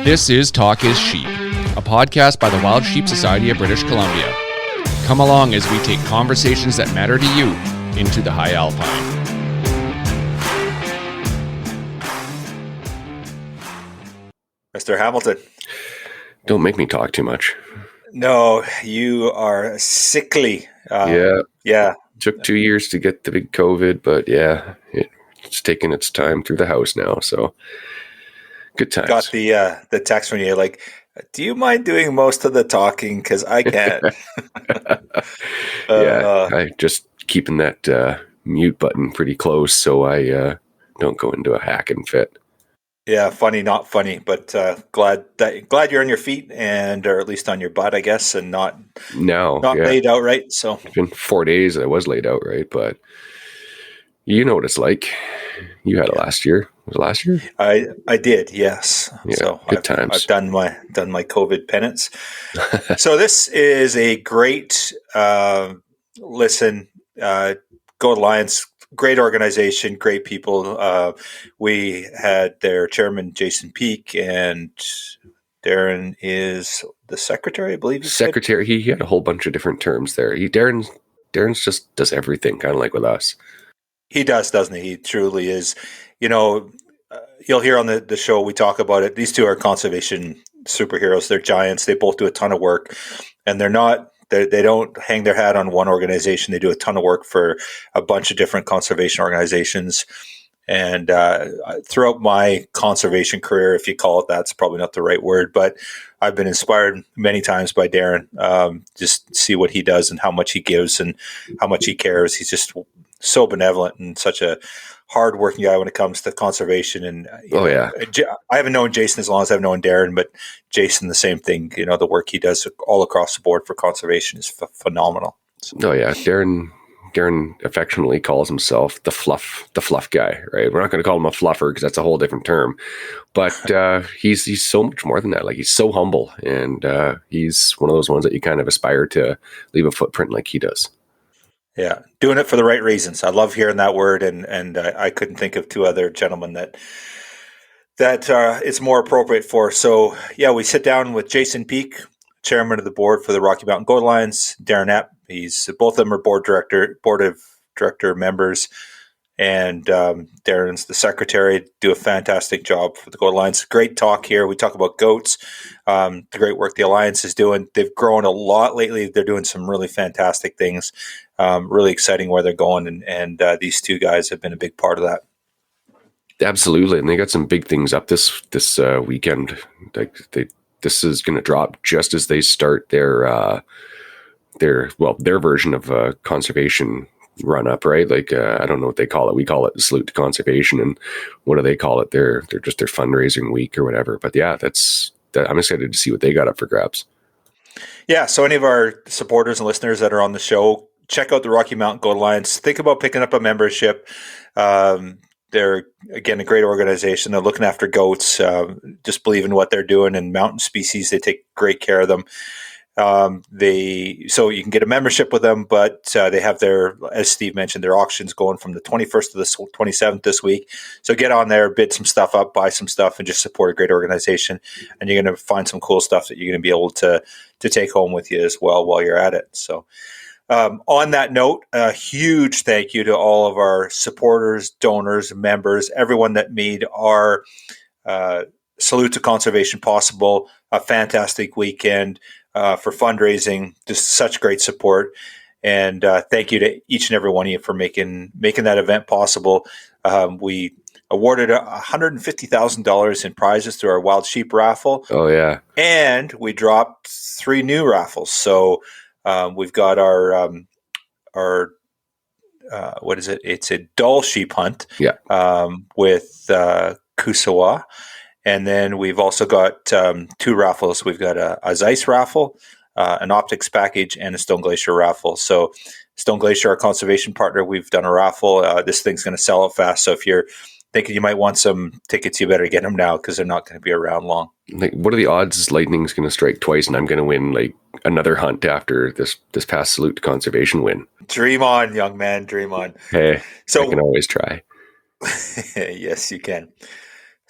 This is Talk is Sheep, a podcast by the Wild Sheep Society of British Columbia. Come along as we take conversations that matter to you into the high alpine. Mr. Hamilton. Don't make me talk too much. No, you are sickly. Yeah. Took 2 years to get the big COVID, but yeah, it's taking its time through the house now. So good times. Got the text from you like, do you mind doing most of the talking? Because I can't. I just keeping that mute button pretty close so I don't go into a hacking fit. Yeah, funny, not funny, but glad you're on your feet or at least on your butt, I guess, and not laid out right. So it's been 4 days I was laid out right, but you know what it's like. You had it last year. Was it last year? I did, yes. Yeah, so good times. I've done my COVID penance. So this is a great listen. Go to Lions. Great organization, great people. We had their chairman, Jason Peak, and Darryn is the secretary, I believe. Secretary. He had a whole bunch of different terms there. Darren's just does everything, kind of like with us. He does, doesn't he? He truly is. You know, you'll hear on the show we talk about it. These two are conservation superheroes. They're giants. They both do a ton of work, and they're not. They don't hang their hat on one organization. They do a ton of work for a bunch of different conservation organizations. And throughout my conservation career, if you call it that, it's probably not the right word, but I've been inspired many times by Darryn. Just see what he does and how much he gives and how much he cares. He's just so benevolent and such a hard-working guy when it comes to conservation. And I haven't known Jason as long as I've known Darryn, but Jason, the same thing. You know, the work he does all across the board for conservation is phenomenal. Oh yeah, Darryn affectionately calls himself the fluff guy. Right? We're not going to call him a fluffer because that's a whole different term. But he's so much more than that. Like, he's so humble, and he's one of those ones that you kind of aspire to leave a footprint like he does. Yeah, doing it for the right reasons. I love hearing that word, and I couldn't think of two other gentlemen that it's more appropriate for. So yeah, we sit down with Jason Peak, chairman of the board for the Rocky Mountain Gold Lions, Darryn Epp. Both of them are board of director members, and Darryn's the secretary. Do a fantastic job for the Gold Lions. Great talk here. We talk about goats, the great work the Alliance is doing. They've grown a lot lately. They're doing some really fantastic things. Really exciting where they're going, and these two guys have been a big part of that. Absolutely, and they got some big things up this weekend. This is going to drop just as they start their version of conservation run up, right? Like I don't know what they call it. We call it Salute to Conservation, and what do they call it? They're just their fundraising week or whatever. But yeah, I'm excited to see what they got up for grabs. Yeah. So any of our supporters and listeners that are on the show, check out the Rocky Mountain Gold Lions. Think about picking up a membership. They're, again, a great organization. They're looking after goats, just believe in what they're doing, and mountain species. They take great care of them. So you can get a membership with them, but they have their, as Steve mentioned, their auctions going from the 21st to the 27th this week. So get on there, bid some stuff up, buy some stuff, and just support a great organization. And you're going to find some cool stuff that you're going to be able to take home with you as well while you're at it. So on that note, a huge thank you to all of our supporters, donors, members, everyone that made our Salute to Conservation possible. A fantastic weekend for fundraising, just such great support. And thank you to each and every one of you for making that event possible. We awarded $150,000 in prizes through our Wild Sheep raffle. Oh, yeah. And we dropped 3 new raffles. So we've got our what is it? It's a Dull sheep hunt with Kusawa. And then we've also got 2 raffles. We've got a Zeiss raffle, an optics package, and a Stone Glacier raffle. So Stone Glacier, our conservation partner, we've done a raffle. This thing's going to sell out fast. So if you're thinking you might want some tickets, you better get them now because they're not going to be around long. Like, what are the odds lightning's going to strike twice and I'm going to win like another hunt after this past Salute to Conservation win? Dream on, young man. Dream on. Hey, so I can always try. Yes, you can.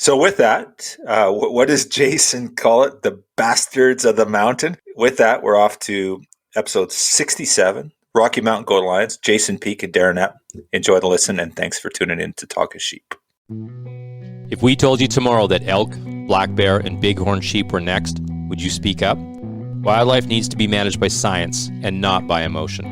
So with that, what does Jason call it? The bastards of the mountain. With that, we're off to episode 67, Rocky Mountain Goat Alliance. Jason Peak and Darryn Epp. Enjoy the listen, and thanks for tuning in to Talk of Sheep. If we told you tomorrow that elk, black bear, and bighorn sheep were next, would you speak up? Wildlife needs to be managed by science and not by emotion.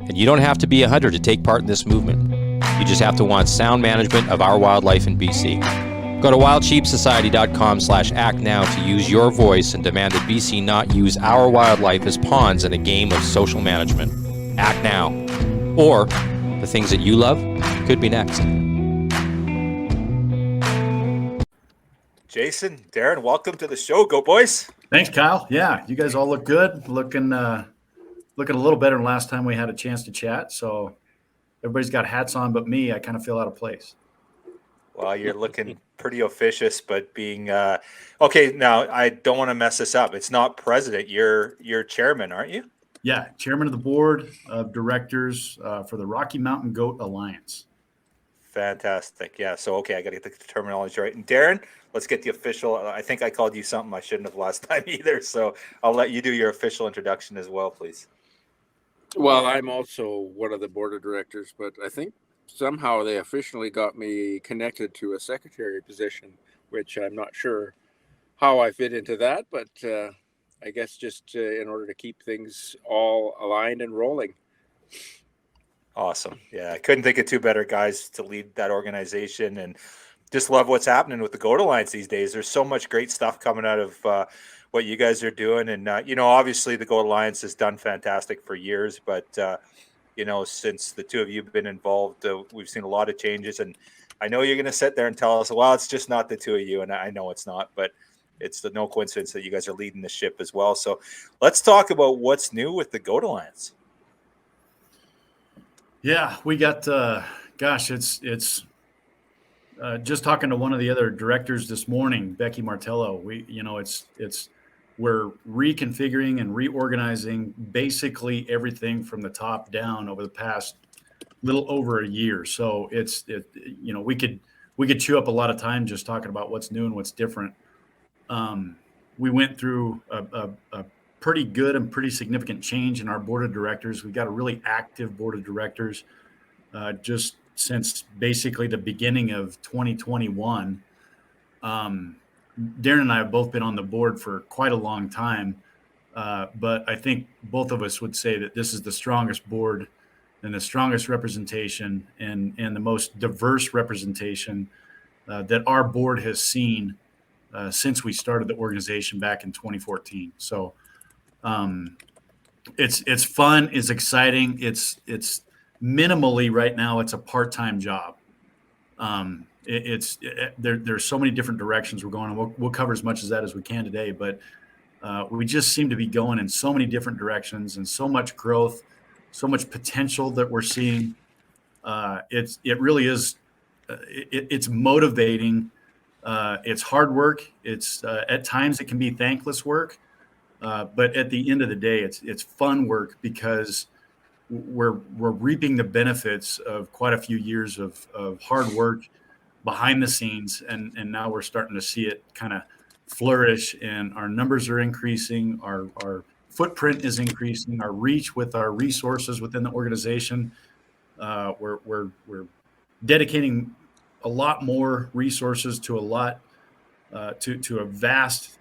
And you don't have to be a hunter to take part in this movement. You just have to want sound management of our wildlife in BC. Go to wildsheepsociety.com/act now to use your voice and demand that BC not use our wildlife as pawns in a game of social management. Act now. Or the things that you love could be next. Jason, Darryn, welcome to the show. Go boys. Thanks, Kyle. Yeah, you guys all look good. Looking a little better than last time we had a chance to chat. So everybody's got hats on, but me, I kind of feel out of place. Well, you're looking pretty officious, but being okay. Now, I don't want to mess this up. It's not president. You're chairman, aren't you? Yeah, chairman of the board of directors for the Rocky Mountain Goat Alliance. Fantastic. Yeah. So, okay, I got to get the terminology right. And Darryn, let's get the official. I think I called you something I shouldn't have last time either. So I'll let you do your official introduction as well, please. Well, I'm also one of the board of directors, but I think somehow they officially got me connected to a secretary position, which I'm not sure how I fit into that, but I guess just in order to keep things all aligned and rolling. Awesome. Yeah, I couldn't think of two better guys to lead that organization, and just love what's happening with the Goat Alliance these days. There's so much great stuff coming out of what you guys are doing, and obviously the Goat Alliance has done fantastic for years, but since the two of you have been involved, we've seen a lot of changes. And I know you're going to sit there and tell us, well, it's just not the two of you. And I know it's not, but it's no coincidence that you guys are leading the ship as well. So let's talk about what's new with the Goat Alliance. Yeah, we got, it's just talking to one of the other directors this morning, Becky Martello. We're reconfiguring and reorganizing basically everything from the top down over the past little over a year. So we could chew up a lot of time just talking about what's new and what's different. We went through a pretty good and pretty significant change in our board of directors. We've got a really active board of directors just since basically the beginning of 2021. Darryn and I have both been on the board for quite a long time, but I think both of us would say that this is the strongest board and the strongest representation and the most diverse representation that our board has seen since we started the organization back in 2014. So it's fun, it's exciting, it's minimally right now it's a part-time job. There's so many different directions we're going, and we'll cover as much of that as we can today. But we just seem to be going in so many different directions, and so much growth, so much potential that we're seeing. It really is. It's motivating. It's hard work. It's at times it can be thankless work, but at the end of the day, it's fun work because we're reaping the benefits of quite a few years of hard work behind the scenes, and now we're starting to see it kind of flourish, and our numbers are increasing, our footprint is increasing, our reach with our resources within the organization. We're dedicating a lot more resources to a vast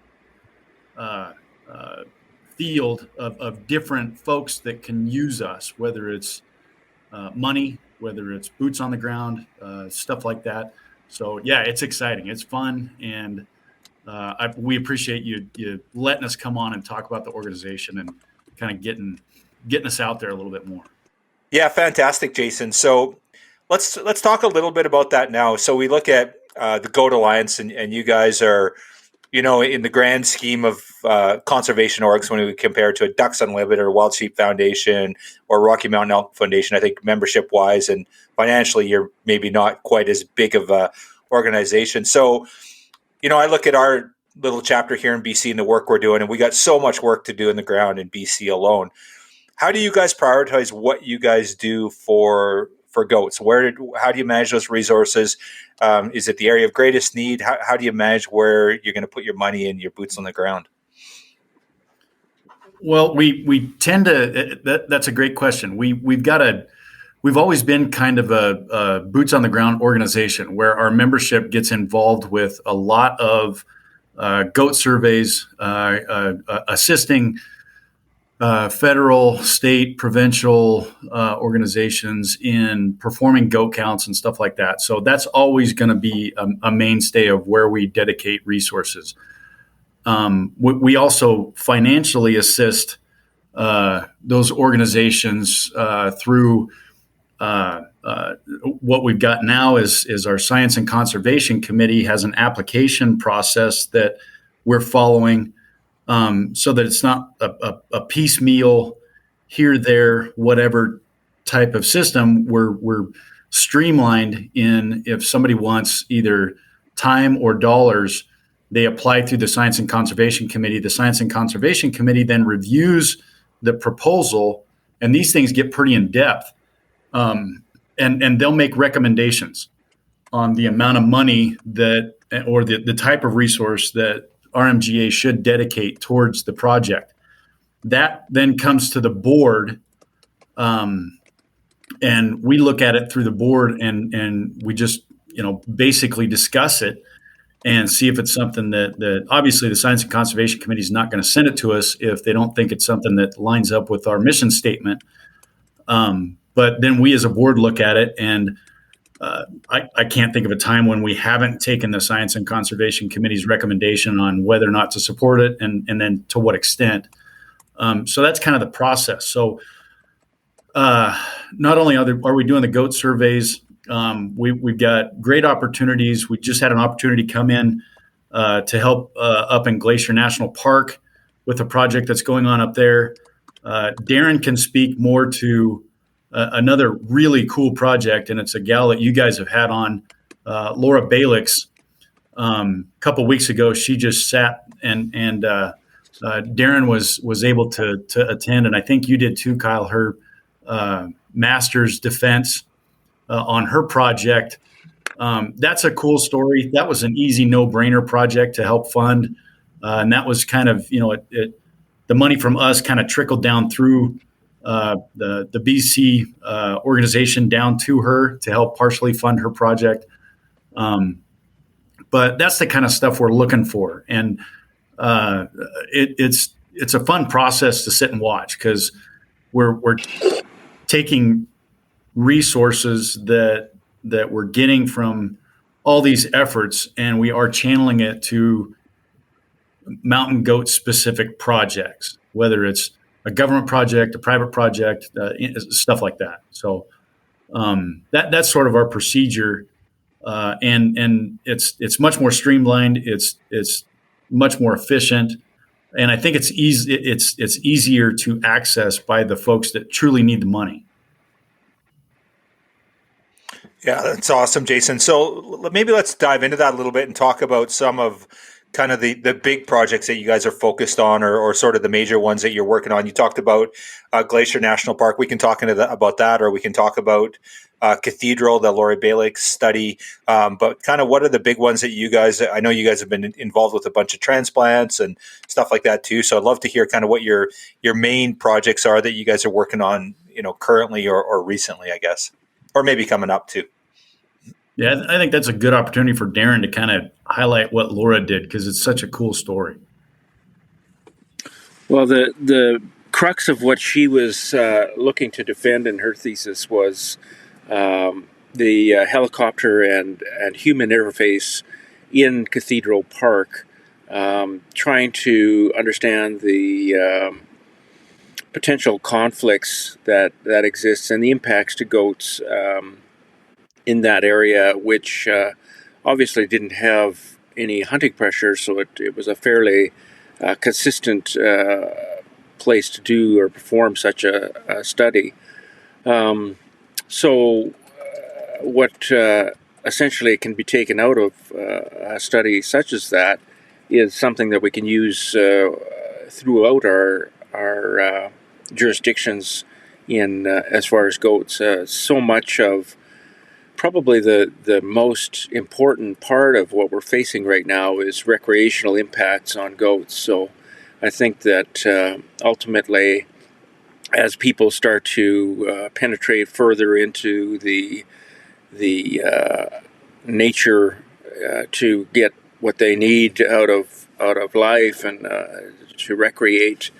field of different folks that can use us, whether it's money, whether it's boots on the ground, stuff like that. So yeah, it's exciting, it's fun, and we appreciate you letting us come on and talk about the organization and kind of getting us out there a little bit more. Yeah, fantastic, Jason. So let's talk a little bit about that now. So we look at the Goat Alliance, and you guys are, in the grand scheme of conservation orgs, when we compare it to a Ducks Unlimited or Wild Sheep Foundation or Rocky Mountain Elk Foundation, I think membership-wise and financially, you're maybe not quite as big of a organization. So, I look at our little chapter here in BC and the work we're doing, and we got so much work to do in the ground in BC alone. How do you guys prioritize what you guys do for for goats? How do you manage those resources? Is it the area of greatest need? How do you manage where you're going to put your money and your boots on the ground? Well, we tend to. That's a great question. We've always been kind of a boots on the ground organization where our membership gets involved with a lot of goat surveys, assisting federal, state, provincial organizations in performing goat counts and stuff like that. So that's always going to be a mainstay of where we dedicate resources. We also financially assist those organizations through what we've got now is our Science and Conservation Committee has an application process that we're following, so that it's not a piecemeal here, there, whatever type of system. We're streamlined in if somebody wants either time or dollars, they apply through the Science and Conservation Committee. The Science and Conservation Committee then reviews the proposal, and these things get pretty in depth. And they'll make recommendations on the amount of money that, or the type of resource that RMGA should dedicate towards the project. That then comes to the board, and we look at it through the board, and we just basically discuss it and see if it's something that obviously the Science and Conservation Committee is not going to send it to us if they don't think it's something that lines up with our mission statement. But then we as a board look at it, and I can't think of a time when we haven't taken the Science and Conservation Committee's recommendation on whether or not to support it, and then to what extent. So that's kind of the process. So not only are we doing the goat surveys, we've got great opportunities. We just had an opportunity come in to help up in Glacier National Park with a project that's going on up there. Darryn can speak more to another really cool project, and it's a gal that you guys have had on, Laura Balix. A couple weeks ago, she just sat and Darryn was able to attend, and I think you did too, Kyle, her master's defense on her project. That's a cool story. That was an easy, no-brainer project to help fund, and that was kind of, the money from us kind of trickled down through the BC organization down to her to help partially fund her project. But that's the kind of stuff we're looking for, and it's a fun process to sit and watch, because we're taking resources that we're getting from all these efforts, and we are channeling it to mountain goat specific projects, whether it's a government project, a private project, stuff like that. So that's sort of our procedure, and it's much more streamlined. It's much more efficient, and I think it's easy. It's easier to access by the folks that truly need the money. Yeah, that's awesome, Jason. So maybe let's dive into that a little bit and talk about some of kind of the big projects that you guys are focused on, or sort of the major ones that you're working on. You talked about Glacier National Park. We can talk about that, or we can talk about Cathedral, the Lori Balix study. But kind of what are the big ones that you guys, I know you guys have been involved with a bunch of transplants and stuff like that too. So I'd love to hear kind of what your main projects are that you guys are working on, currently or recently, I guess, or maybe coming up too. Yeah, I think that's a good opportunity for Darryn to kind of highlight what Laura did, because it's such a cool story. Well, the crux of what she was looking to defend in her thesis was the helicopter and human interface in Cathedral Park, trying to understand the potential conflicts that exists and the impacts to goats in that area, which obviously didn't have any hunting pressure, so it was a fairly consistent place to do or perform such a study. So what essentially can be taken out of a study such as that is something that we can use throughout our jurisdictions in as far as goats. So much of probably the most important part of what we're facing right now is recreational impacts on goats. So I think that ultimately, as people start to penetrate further into the nature to get what they need out of life and to recreate,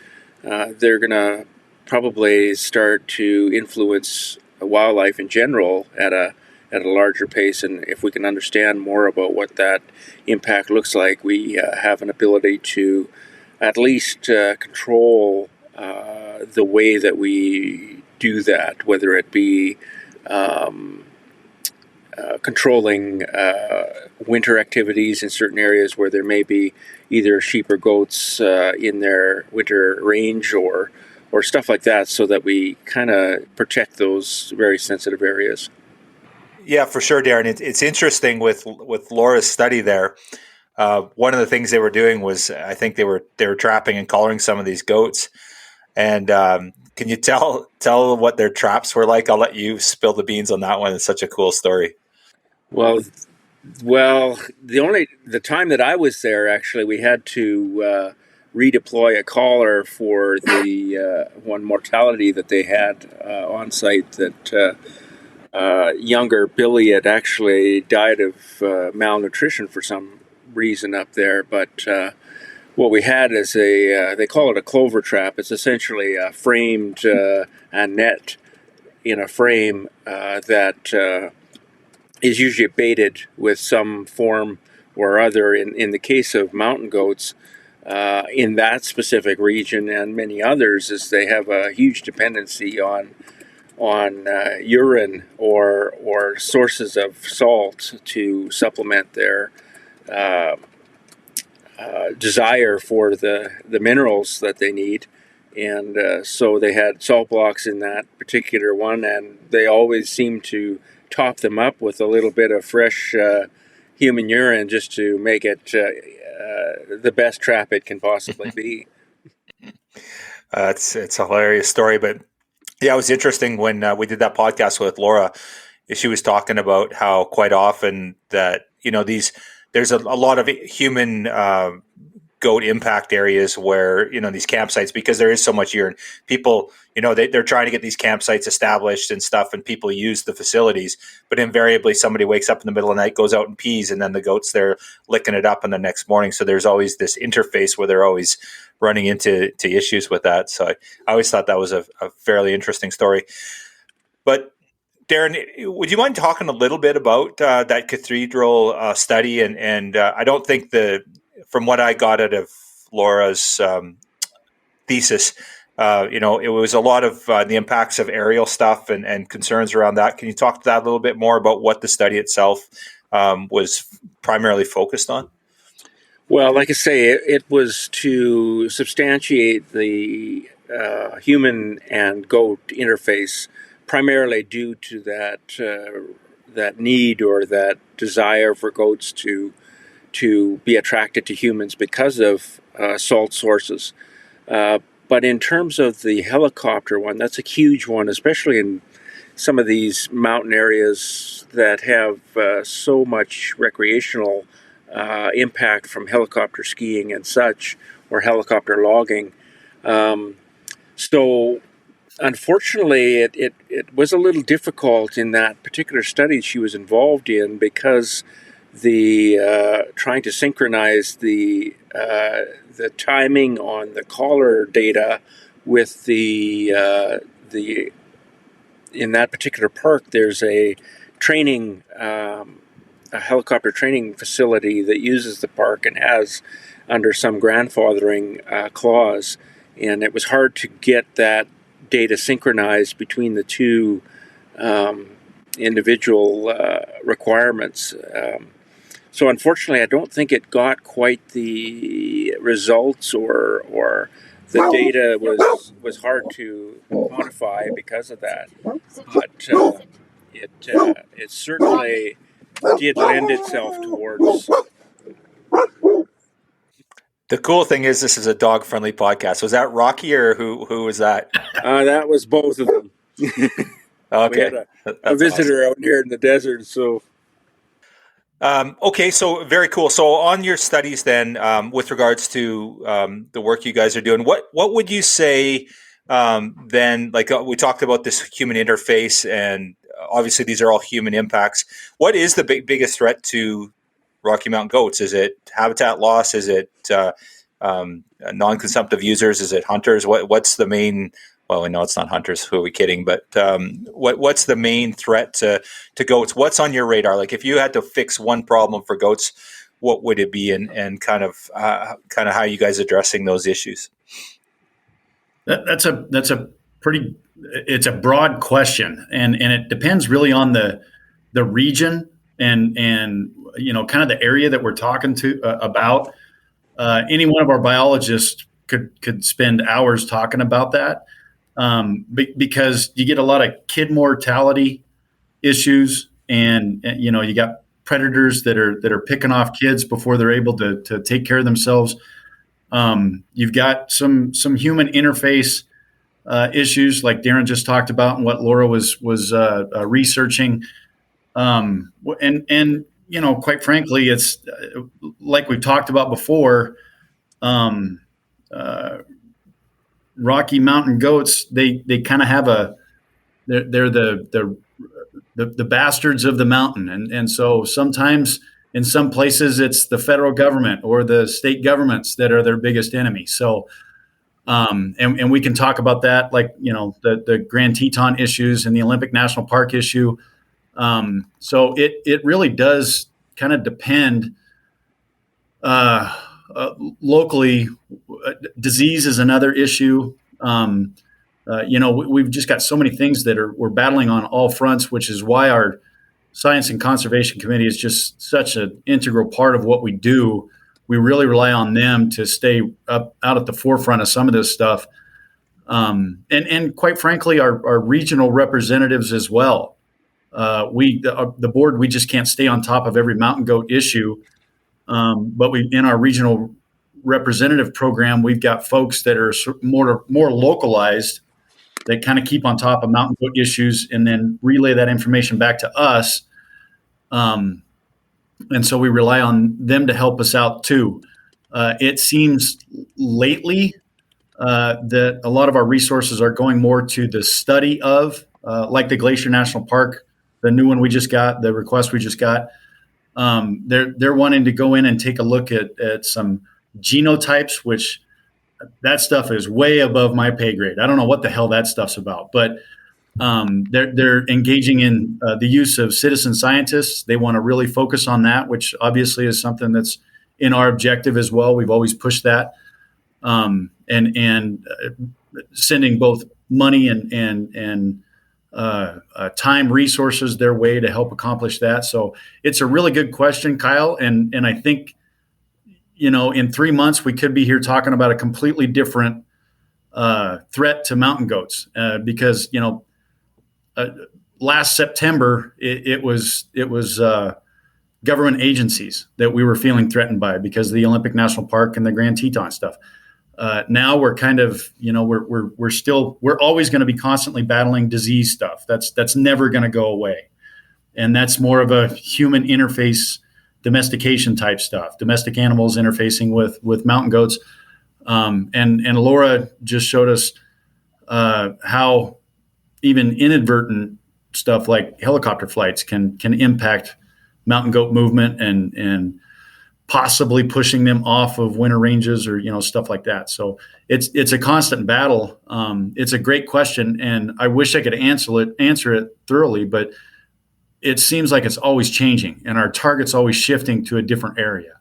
they're going to probably start to influence wildlife in general at a larger pace. And if we can understand more about what that impact looks like, we have an ability to at least control the way that we do that, whether it be controlling winter activities in certain areas where there may be either sheep or goats in their winter range, or stuff like that, so that we kind of protect those very sensitive areas. Yeah, for sure, Darryn. It's interesting with Laura's study there. One of the things they were doing was, I think they were trapping and collaring some of these goats. And can you tell what their traps were like? I'll let you spill the beans on that one. It's such a cool story. Well, the time that I was there, actually, we had to redeploy a collar for the one mortality that they had on site. That younger Billy had actually died of malnutrition for some reason up there. But what we had is they call it a clover trap. It's essentially a framed a net in a frame that is usually baited with some form or other. In the case of mountain goats, in that specific region and many others, is they have a huge dependency on urine or sources of salt to supplement their desire for the minerals that they need. And so they had salt blocks in that particular one, and they always seem to top them up with a little bit of fresh human urine just to make it the best trap it can possibly be. It's a hilarious story, but yeah, it was interesting when we did that podcast with Laura. She was talking about how quite often that there's a lot of human goat impact areas where these campsites, because there is so much urine, people they're trying to get these campsites established and stuff, and people use the facilities, but invariably somebody wakes up in the middle of the night, goes out and pees, and then the goats there licking it up in the next morning. So there's always this interface where they're always running into issues with that. So I always thought that was a fairly interesting story. But Darryn, would you mind talking a little bit about that cathedral study? And I don't think from what I got out of Laura's thesis, it was a lot of the impacts of aerial stuff and concerns around that. Can you talk to that a little bit more about what the study itself was primarily focused on? Well, like I say, it was to substantiate the human and goat interface, primarily due to that need or that desire for goats to be attracted to humans because of salt sources. But in terms of the helicopter one, that's a huge one, especially in some of these mountain areas that have so much recreational impact from helicopter skiing and such, or helicopter logging. So unfortunately, it was a little difficult in that particular study she was involved in, because the trying to synchronize the timing on the collar data with the in that particular park, there's a training a helicopter training facility that uses the park and has under some grandfathering clause, and it was hard to get that data synchronized between the two individual requirements. So unfortunately, I don't think it got quite the results, or the data was hard to quantify because of that. But it certainly did lend itself towards. The cool thing is, this is a dog-friendly podcast. Was that Rocky, or who was that? That was both of them. We Okay. had a That's visitor out here in the desert, so okay, so very cool. So on your studies then, with regards to the work you guys are doing, what would you say then, like we talked about this human interface, and obviously these are all human impacts. What is the biggest threat to Rocky Mountain goats? Is it habitat loss? Is it non-consumptive users? Is it hunters? What's the main? Well, we know it's not hunters. Who are we kidding? But what's the main threat to goats? What's on your radar? Like if you had to fix one problem for goats, what would it be? And kind of how you guys addressing those issues? That's a pretty, it's a broad question, and it depends really on the region and kind of the area that we're talking to about. Any one of our biologists could spend hours talking about that, because you get a lot of kid mortality issues, and you got predators that are picking off kids before they're able to take care of themselves. You've got some human interface issues like Darryn just talked about, and what Laura was researching. And quite frankly, it's like we've talked about before. Rocky Mountain goats, they kind of have they're the bastards of the mountain, and so sometimes in some places it's the federal government or the state governments that are their biggest enemy. So and we can talk about that, like the Grand Teton issues and the Olympic National Park issue. So it really does kind of depend locally. Disease is another issue. We've just got so many things that we're battling on all fronts, which is why our Science and Conservation Committee is just such an integral part of what we do. We really rely on them to stay out at the forefront of some of this stuff. And quite frankly, our regional representatives as well. The board, we just can't stay on top of every mountain goat issue. But in our regional representative program, we've got folks that are more localized, that kind of keep on top of mountain goat issues and then relay that information back to us. And so we rely on them to help us out too. It seems lately that a lot of our resources are going more to the study of, like the Glacier National Park, the new one we just got, the request we just got. They're wanting to go in and take a look at some genotypes, which that stuff is way above my pay grade. I don't know what the hell that stuff's about, but they're engaging in the use of citizen scientists. They want to really focus on that, which obviously is something that's in our objective as well. We've always pushed that, and sending both money and time, resources their way to help accomplish that. So it's a really good question, Kyle. And I think, in 3 months, we could be here talking about a completely different threat to mountain goats, because, last September, it was government agencies that we were feeling threatened by because of the Olympic National Park and the Grand Teton stuff. Now we're kind of, we're always going to be constantly battling disease stuff. That's never going to go away. And that's more of a human interface, domestication type stuff, domestic animals interfacing with mountain goats. And Laura just showed us how even inadvertent stuff like helicopter flights can impact mountain goat movement and possibly pushing them off of winter ranges or stuff like that. So it's a constant battle. It's a great question, and I wish I could answer it thoroughly, but it seems like it's always changing, and our target's always shifting to a different area.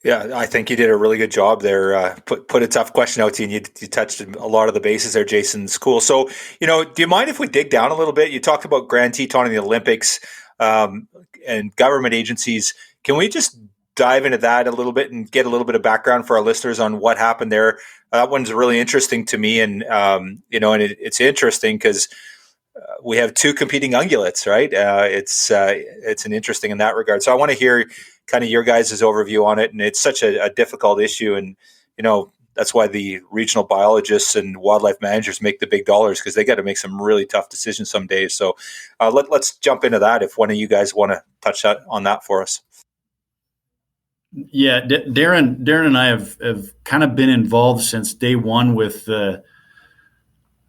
Yeah, I think you did a really good job there. Put a tough question out to you, and you touched a lot of the bases there, Jason. It's cool. So, do you mind if we dig down a little bit? You talked about Grand Teton and the Olympics and government agencies. Can we just dive into that a little bit and get a little bit of background for our listeners on what happened there? That one's really interesting to me, and it's interesting because we have two competing ungulates, right? It's an interesting in that regard. So I want to hear kind of your guys' overview on it, and it's such a difficult issue. And that's why the regional biologists and wildlife managers make the big dollars, because they got to make some really tough decisions some days. So let's jump into that if one of you guys want to touch on that for us. Yeah, Darryn and I have kind of been involved since day one with the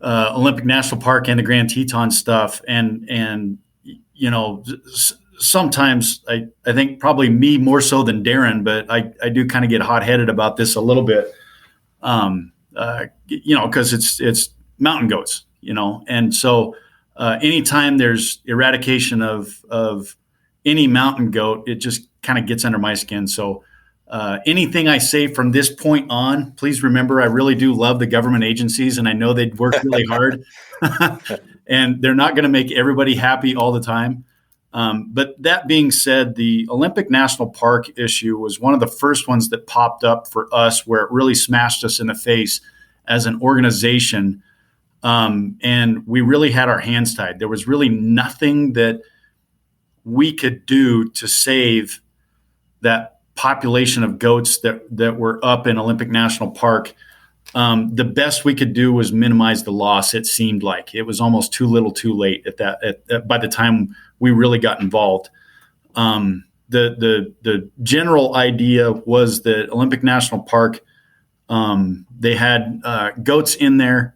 Olympic National Park and the Grand Teton stuff, and sometimes I think probably me more so than Darryn, but I do kind of get hot-headed about this a little bit, because it's mountain goats, and so anytime there's eradication of any mountain goat, it just kind of gets under my skin. So anything I say from this point on, please remember, I really do love the government agencies, and I know they'd work really hard, and they're not going to make everybody happy all the time. But that being said, the Olympic National Park issue was one of the first ones that popped up for us, where it really smashed us in the face as an organization. And we really had our hands tied. There was really nothing that we could do to save that population of goats that were up in Olympic National Park. The best we could do was minimize the loss. It seemed like it was almost too little too late by the time we really got involved. The general idea was that Olympic National Park, they had goats in there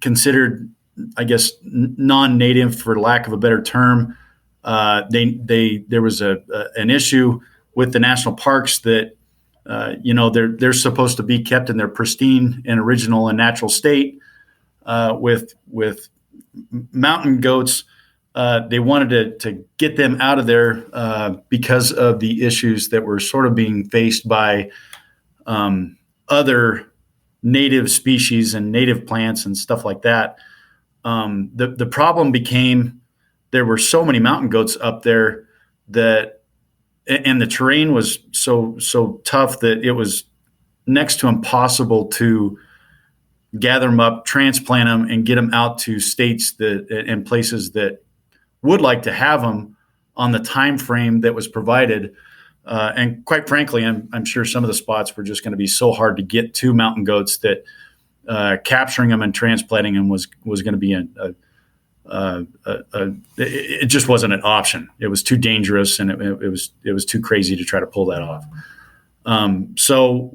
considered, I guess, non-native, for lack of a better term. There was an issue with the national parks that they're supposed to be kept in their pristine and original and natural state. With mountain goats, they wanted to get them out of there because of the issues that were sort of being faced by other native species and native plants and stuff like that. The problem became there were so many mountain goats up there and the terrain was so tough that it was next to impossible to gather them up, transplant them, and get them out to states and places that would like to have them on the time frame that was provided. And quite frankly, I'm sure some of the spots were just going to be so hard to get to mountain goats that capturing them and transplanting them was going to be it just wasn't an option. It was too dangerous, and it was too crazy to try to pull that off. So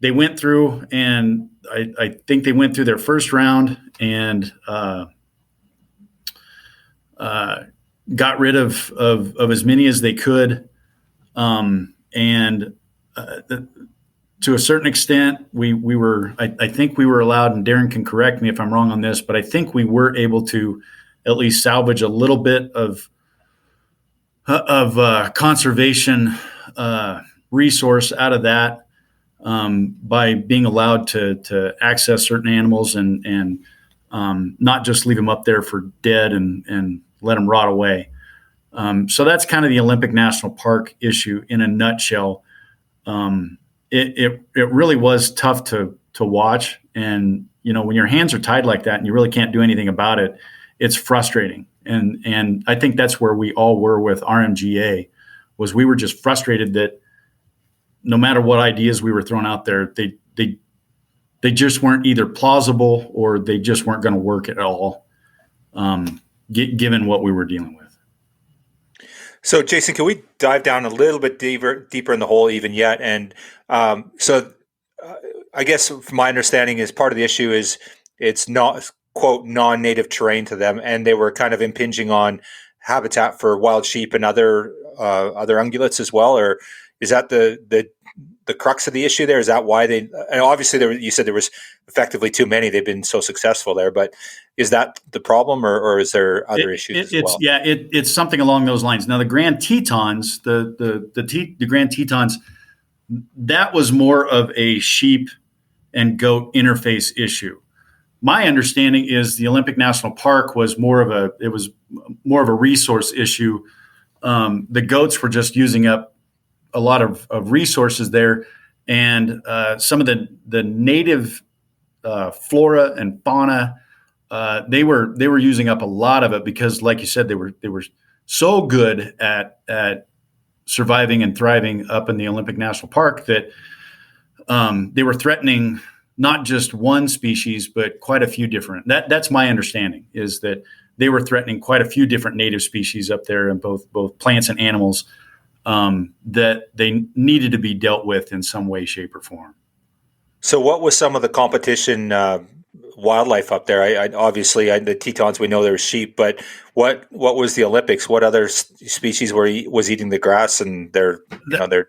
they went through, and I think they went through their first round and got rid of as many as they could. To a certain extent, we were, I think we were allowed, and Darryn can correct me if I'm wrong on this, but I think we were able to at least salvage a little bit of conservation resource out of that by being allowed to access certain animals and not just leave them up there for dead and let them rot away. So that's kind of the Olympic National Park issue in a nutshell. It really was tough to watch. And, when your hands are tied like that and you really can't do anything about it, it's frustrating. And I think that's where we all were with RMGA, was we were just frustrated that no matter what ideas we were throwing out there, they just weren't either plausible or they just weren't going to work at all, given what we were dealing with. So, Jason, can we dive down a little bit deeper in the hole even yet? And so I guess from my understanding is part of the issue is it's not, quote, non-native terrain to them, and they were kind of impinging on habitat for wild sheep and other ungulates as well? Or is that the crux of the issue there? Is that why and obviously you said there was effectively too many, they've been so successful there, but is that the problem or is there other issues as well? Yeah, it's something along those lines. Now the Grand Tetons, the Grand Tetons, that was more of a sheep and goat interface issue. My understanding is the Olympic National Park was more of a resource issue. The goats were just using up a lot of resources there, and some of the native flora and fauna, they were using up a lot of it because, like you said, they were so good at surviving and thriving up in the Olympic National Park that they were threatening not just one species, but quite a few different. That's my understanding, is that they were threatening quite a few different native species up there, and both plants and animals, that they needed to be dealt with in some way, shape, or form. So what was some of the competition wildlife up there? I obviously the Tetons, we know there were sheep, but what was the Olympics? What other species was eating the grass and their habitat?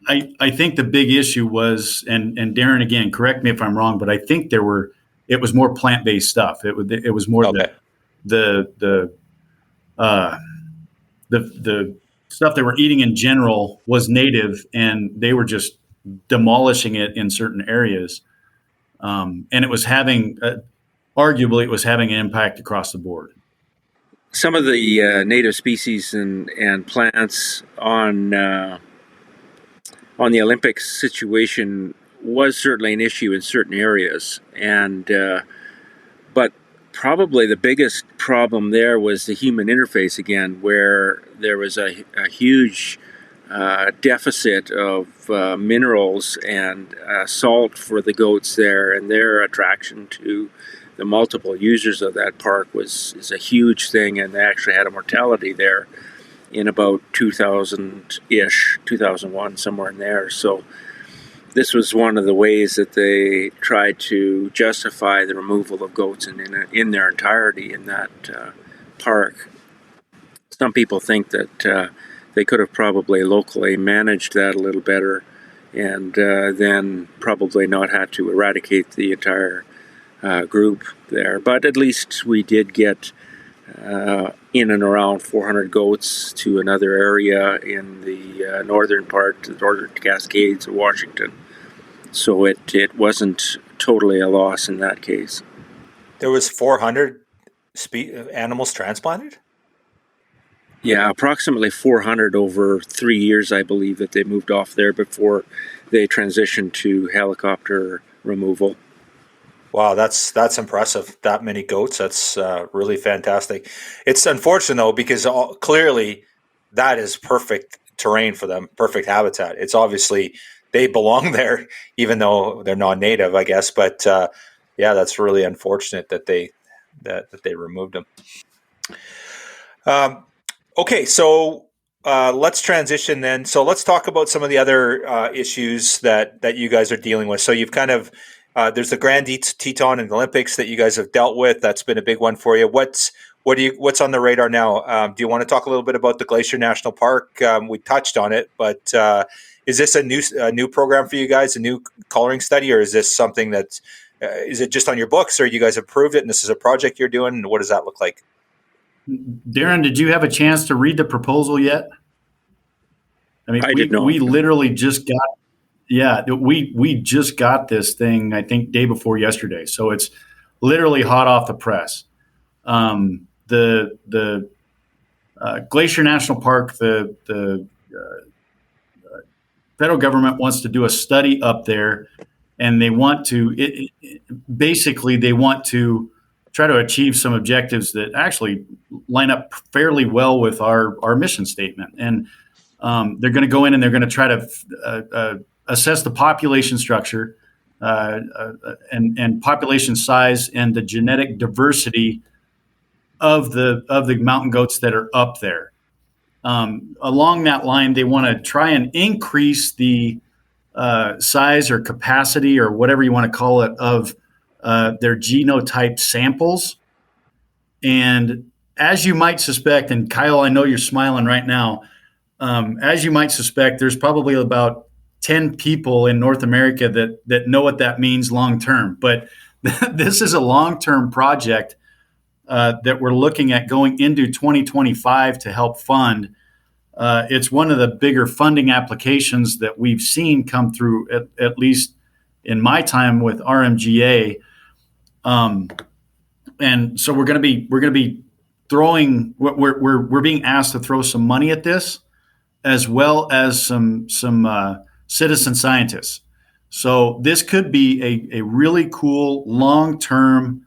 And I think the big issue was, and Darryn, again, correct me if I'm wrong, but I think it was more plant-based stuff. It was more the stuff they were eating in general was native, and they were just demolishing it in certain areas. And it was having, arguably, it was having an impact across the board. Some of the native species and plants on the Olympics situation was certainly an issue in certain areas, and but probably the biggest problem there was the human interface again, where there was a huge deficit of minerals and salt for the goats there, and their attraction to the multiple users of that park is a huge thing, and they actually had a mortality there in about 2000-ish, 2001, somewhere in there. So this was one of the ways that they tried to justify the removal of goats in their entirety in that park. Some people think that they could have probably locally managed that a little better, and then probably not had to eradicate the entire group there. But at least we did get in and around 400 goats to another area in the northern part, the northern Cascades of Washington. So it wasn't totally a loss in that case. There was 400 animals transplanted? Yeah, approximately 400 over 3 years, I believe, that they moved off there before they transitioned to helicopter removal. Wow, that's impressive. That many goats, that's really fantastic. It's unfortunate, though, because clearly that is perfect terrain for them, perfect habitat. It's obviously they belong there, even though they're non-native, I guess. But yeah, that's really unfortunate that they removed them. Okay, so let's transition then. So let's talk about some of the other issues that you guys are dealing with. So you've kind of there's the Grand Teton and Olympics that you guys have dealt with. That's been a big one for you. What's on the radar now? Do you want to talk a little bit about the Glacier National Park? We touched on it, but is this a new program for you guys, a new coloring study, or is this something that is it just on your books, or you guys approved it and this is a project you're doing? And what does that look like? Darryn, did you have a chance to read the proposal yet? I mean, we literally just got. Yeah, we just got this thing, I think, day before yesterday. So it's literally hot off the press. The Glacier National Park, the federal government wants to do a study up there, and they want to basically they want to try to achieve some objectives that actually line up fairly well with our mission statement. And they're going to go in and they're going to try to assess the population structure and population size and the genetic diversity of the mountain goats that are up there. Along that line, they want to try and increase the size or capacity or whatever you want to call it of their genotype samples. And as you might suspect, and Kyle, I know you're smiling right now, as you might suspect, there's probably about 10 people in North America that know what that means long term. But this is a long-term project that we're looking at going into 2025 to help fund. It's one of the bigger funding applications that we've seen come through, at least in my time with RMGA. And so we're going to be throwing. We're being asked to throw some money at this, as well as some citizen scientists. So this could be a really cool, long-term,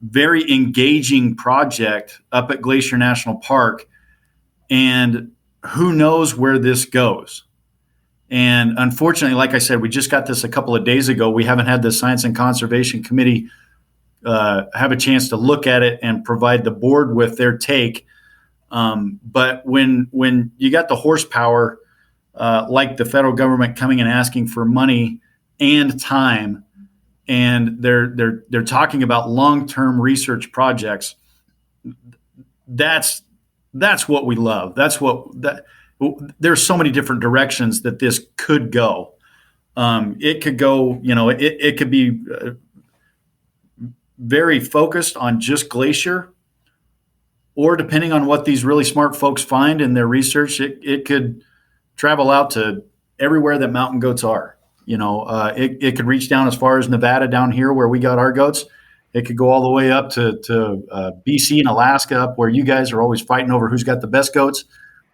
very engaging project up at Glacier National Park. And who knows where this goes? And unfortunately, like I said, we just got this a couple of days ago. We haven't had the Science and Conservation Committee have a chance to look at it and provide the board with their take. But when you got the horsepower, like the federal government coming and asking for money and time, and they're talking about long-term research projects, that's what we love. There's so many different directions that this could go. It could go, it could be very focused on just glacier, or depending on what these really smart folks find in their research, it could travel out to everywhere that mountain goats are. It could reach down as far as Nevada down here where we got our goats. It could go all the way up to BC and Alaska, up where you guys are always fighting over who's got the best goats,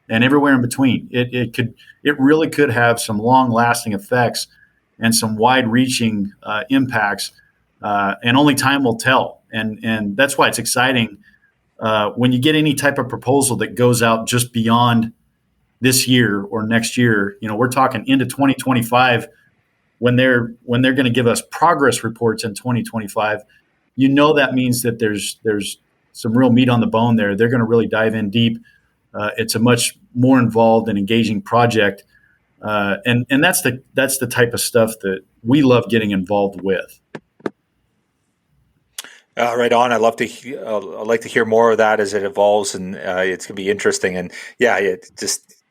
and everywhere in between. It really could have some long-lasting effects and some wide-reaching impacts, and only time will tell. And that's why it's exciting when you get any type of proposal that goes out just beyond this year or next year. We're talking into 2025 when they're going to give us progress reports in 2025. That means that there's some real meat on the bone there. They're going to really dive in deep. It's a much more involved and engaging project, and that's the type of stuff that we love getting involved with. Right on. I'd like to hear more of that as it evolves, and it's going to be interesting. And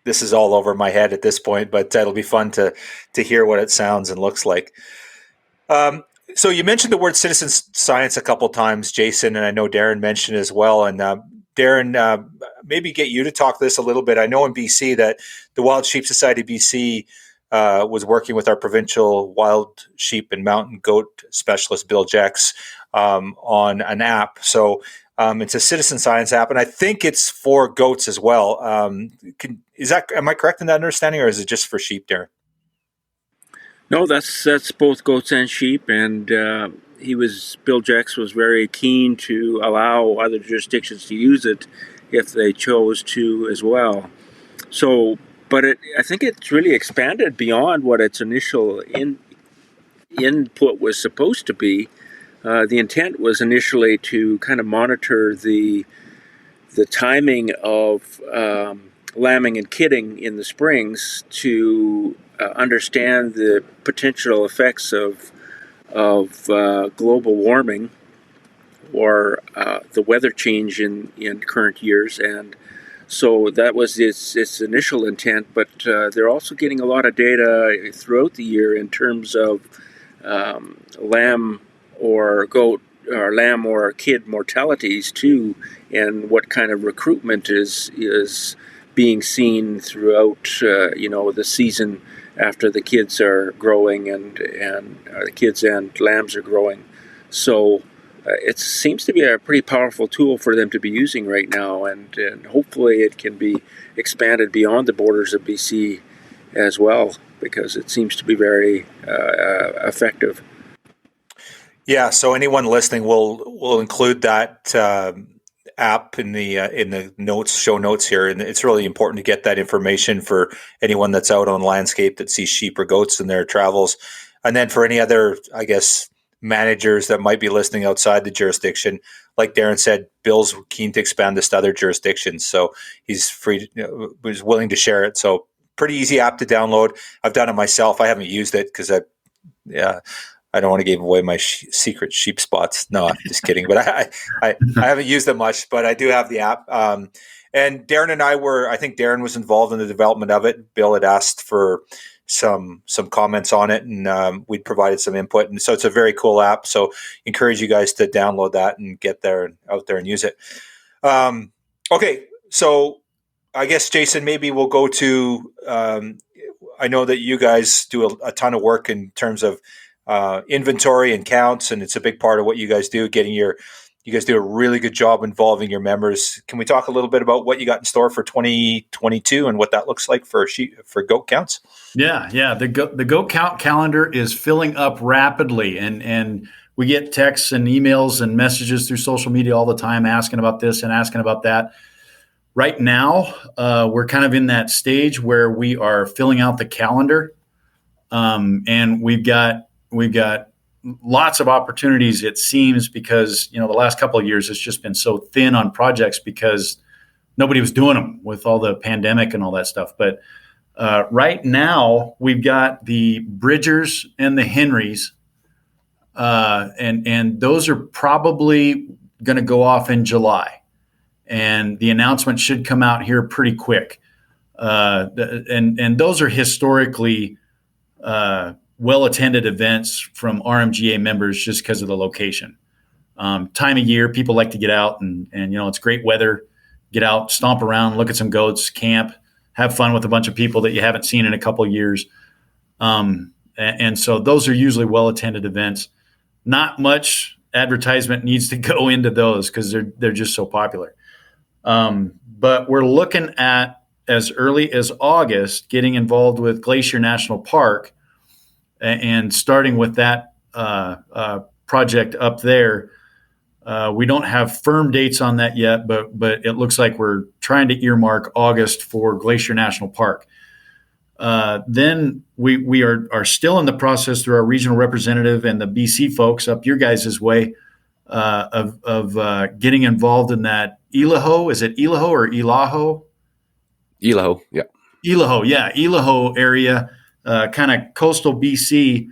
this is all over my head at this point, but it'll be fun to hear what it sounds and looks like. So you mentioned the word citizen science a couple times, Jason, and I know Darryn mentioned it as well. And Darryn, maybe get you to talk this a little bit. I know in BC that the Wild Sheep Society BC was working with our provincial wild sheep and mountain goat specialist, Bill Jex, on an app. So it's a citizen science app, and I think it's for goats as well. Am I correct in that understanding, or is it just for sheep, Darryn? No, that's both goats and sheep, and Bill Jex was very keen to allow other jurisdictions to use it if they chose to as well. So, but I think it's really expanded beyond what its initial input was supposed to be. The intent was initially to kind of monitor the timing of lambing and kidding in the springs to understand the potential effects of global warming or the weather change in current years. And so that was its initial intent, but they're also getting a lot of data throughout the year in terms of lamb or goat or lamb or kid mortalities too, and what kind of recruitment is being seen throughout the season after the kids are growing and the kids and lambs are growing. So it seems to be a pretty powerful tool for them to be using right now, and hopefully it can be expanded beyond the borders of BC as well, because it seems to be very effective. Yeah, so anyone listening, will include that app in the show notes here, and it's really important to get that information for anyone that's out on landscape that sees sheep or goats in their travels, and then for any other, I guess, managers that might be listening outside the jurisdiction. Like Darryn said, Bill's keen to expand this to other jurisdictions, so he's was willing to share it. So pretty easy app to download. I've done it myself. I haven't used it because I don't want to give away my secret sheep spots. No, I'm just kidding. But I haven't used it much, but I do have the app. And Darryn and I think Darryn was involved in the development of it. Bill had asked for some comments on it, and we'd provided some input. And so it's a very cool app. So encourage you guys to download that and get there and out there and use it. Okay, so I guess, Jason, maybe we'll go to, I know that you guys do a ton of work in terms of inventory and counts, and it's a big part of what you guys do. You guys do a really good job involving your members. Can we talk a little bit about what you got in store for 2022 and what that looks like for goat counts? Yeah. The goat count calendar is filling up rapidly, and we get texts and emails and messages through social media all the time asking about this and asking about that. Right now, we're kind of in that stage where we are filling out the calendar, and we've got lots of opportunities. It seems because the last couple of years it's just been so thin on projects because nobody was doing them with all the pandemic and all that stuff. But right now we've got the Bridgers and the Henrys, and those are probably going to go off in July. And the announcement should come out here pretty quick. And those are historically well-attended events from RMGA members just because of the location. Time of year, people like to get out and it's great weather. Get out, stomp around, look at some goats, camp, have fun with a bunch of people that you haven't seen in a couple of years. And so those are usually well-attended events. Not much advertisement needs to go into those because they're just so popular. But we're looking at, as early as August, getting involved with Glacier National Park and starting with that project up there. We don't have firm dates on that yet, but it looks like we're trying to earmark August for Glacier National Park. Then we are still in the process through our regional representative and the BC folks up your guys' way of getting involved in that Ilaho. Is it Ilaho or Ilaho? Ilaho, yeah. Ilaho, yeah. Ilaho area, kind of coastal BC.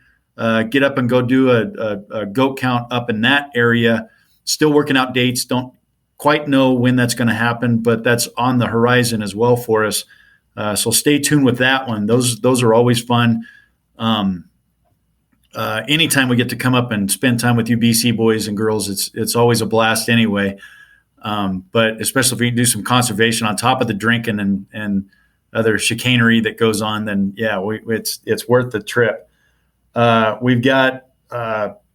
Get up and go do a goat count up in that area. Still working out dates. Don't quite know when that's going to happen, but that's on the horizon as well for us. So stay tuned with that one. Those are always fun. Anytime we get to come up and spend time with you BC boys and girls, it's always a blast anyway. But especially if we can do some conservation on top of the drinking and other chicanery that goes on, then yeah, it's worth the trip. We've got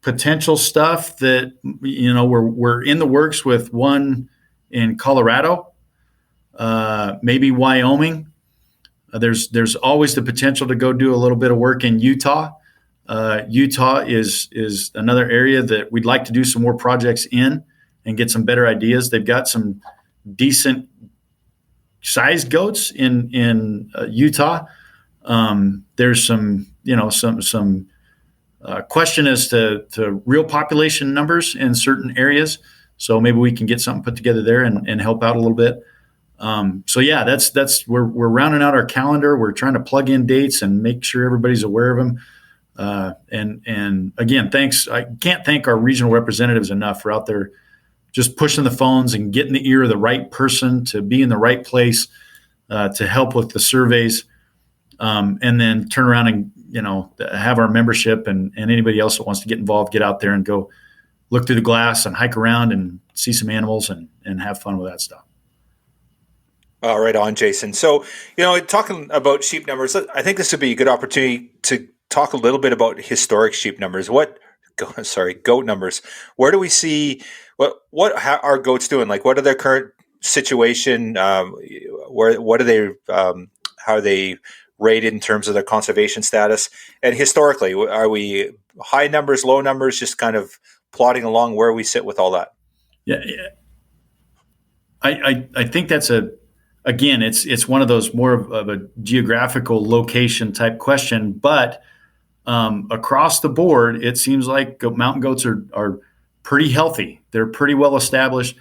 potential stuff that we're in the works with, one in Colorado, maybe Wyoming. There's always the potential to go do a little bit of work in Utah. Utah is another area that we'd like to do some more projects in and get some better ideas. They've got some decent sized goats in Utah. There's some question as to real population numbers in certain areas. So maybe we can get something put together there and help out a little bit. So yeah, that's we're rounding out our calendar. We're trying to plug in dates and make sure everybody's aware of them. And again, thanks. I can't thank our regional representatives enough for out there just pushing the phones and getting the ear of the right person to be in the right place to help with the surveys, and then turn around and have our membership and anybody else that wants to get involved, get out there and go look through the glass and hike around and see some animals and have fun with that stuff. Oh, right on, Jason. So, talking about sheep numbers, I think this would be a good opportunity to talk a little bit about historic sheep numbers. Goat numbers. Where do we see how are goats doing? Like, what are their current situation? What are they? How are they rated in terms of their conservation status? And historically, are we high numbers, low numbers? Just kind of plodding along where we sit with all that. Yeah. I think that's again, it's one of those more of a geographical location type question, but across the board, it seems like mountain goats are pretty healthy. They're pretty well established.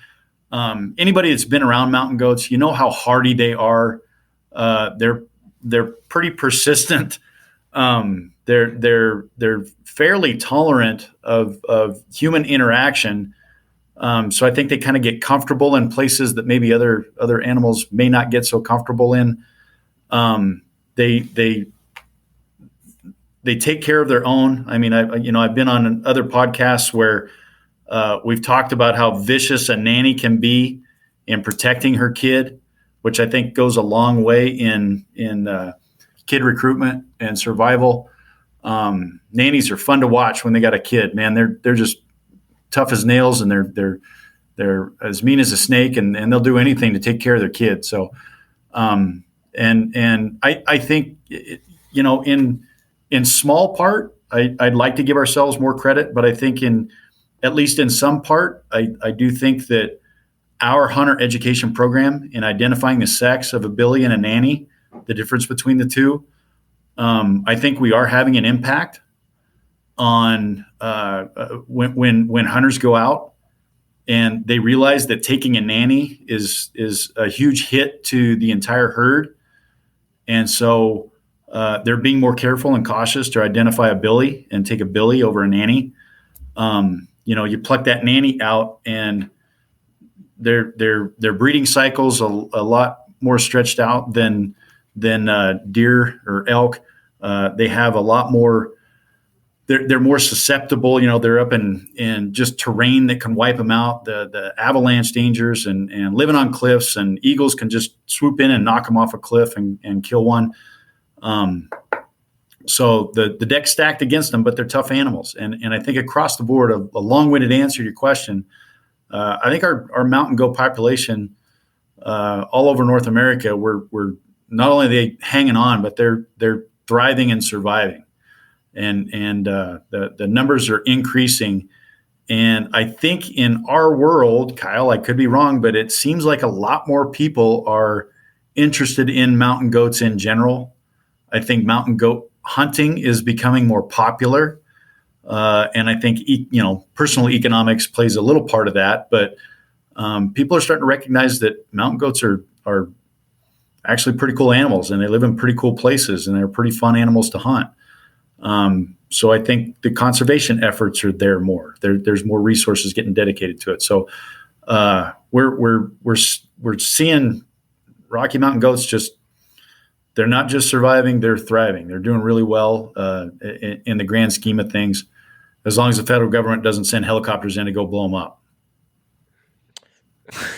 Anybody that's been around mountain goats, how hardy they are. They're pretty persistent. They're fairly tolerant of human interaction. So I think they kind of get comfortable in places that maybe other animals may not get so comfortable in. They take care of their own. I mean, I've been on other podcasts where we've talked about how vicious a nanny can be in protecting her kid, which I think goes a long way in kid recruitment and survival. Nannies are fun to watch when they got a kid. Man, they're just tough as nails, and they're as mean as a snake, and they'll do anything to take care of their kid. So, and I think in small part, I'd like to give ourselves more credit, but I think at least in some part, I do think that our hunter education program in identifying the sex of a billy and a nanny, the difference between the two, I think we are having an impact on when hunters go out and they realize that taking a nanny is a huge hit to the entire herd. And so they're being more careful and cautious to identify a billy and take a billy over a nanny. You pluck that nanny out and their breeding cycles a lot more stretched out than deer or elk. They have a lot more. They're more susceptible. They're up in just terrain that can wipe them out. The avalanche dangers and living on cliffs, and eagles can just swoop in and knock them off a cliff and kill one. So the deck's stacked against them, but they're tough animals. And I think across the board, a long-winded answer to your question. I think our mountain goat population all over North America, we're not only are they hanging on, but they're thriving and surviving. And the numbers are increasing. And I think in our world, Kyle, I could be wrong, but it seems like a lot more people are interested in mountain goats in general. I think mountain goat hunting is becoming more popular. And I think, personal economics plays a little part of that. But people are starting to recognize that mountain goats are actually pretty cool animals, and they live in pretty cool places, and they're pretty fun animals to hunt. So I think the conservation efforts are there more. There's more resources getting dedicated to it. So we're seeing Rocky Mountain goats they're not just surviving, they're thriving. They're doing really well in the grand scheme of things, as long as the federal government doesn't send helicopters in to go blow them up.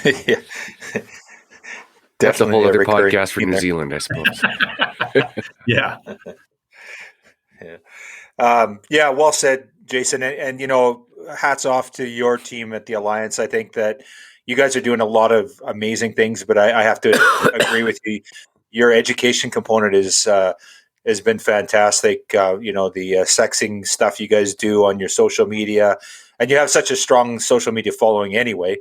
Yeah. That's a whole other recurring podcast for theme New there. Zealand, I suppose. Yeah. Yeah, well said, Jason. And hats off to your team at the Alliance. I think that you guys are doing a lot of amazing things, but I have to agree with you. Your education component has been fantastic. The sexing stuff you guys do on your social media, and you have such a strong social media following anyway.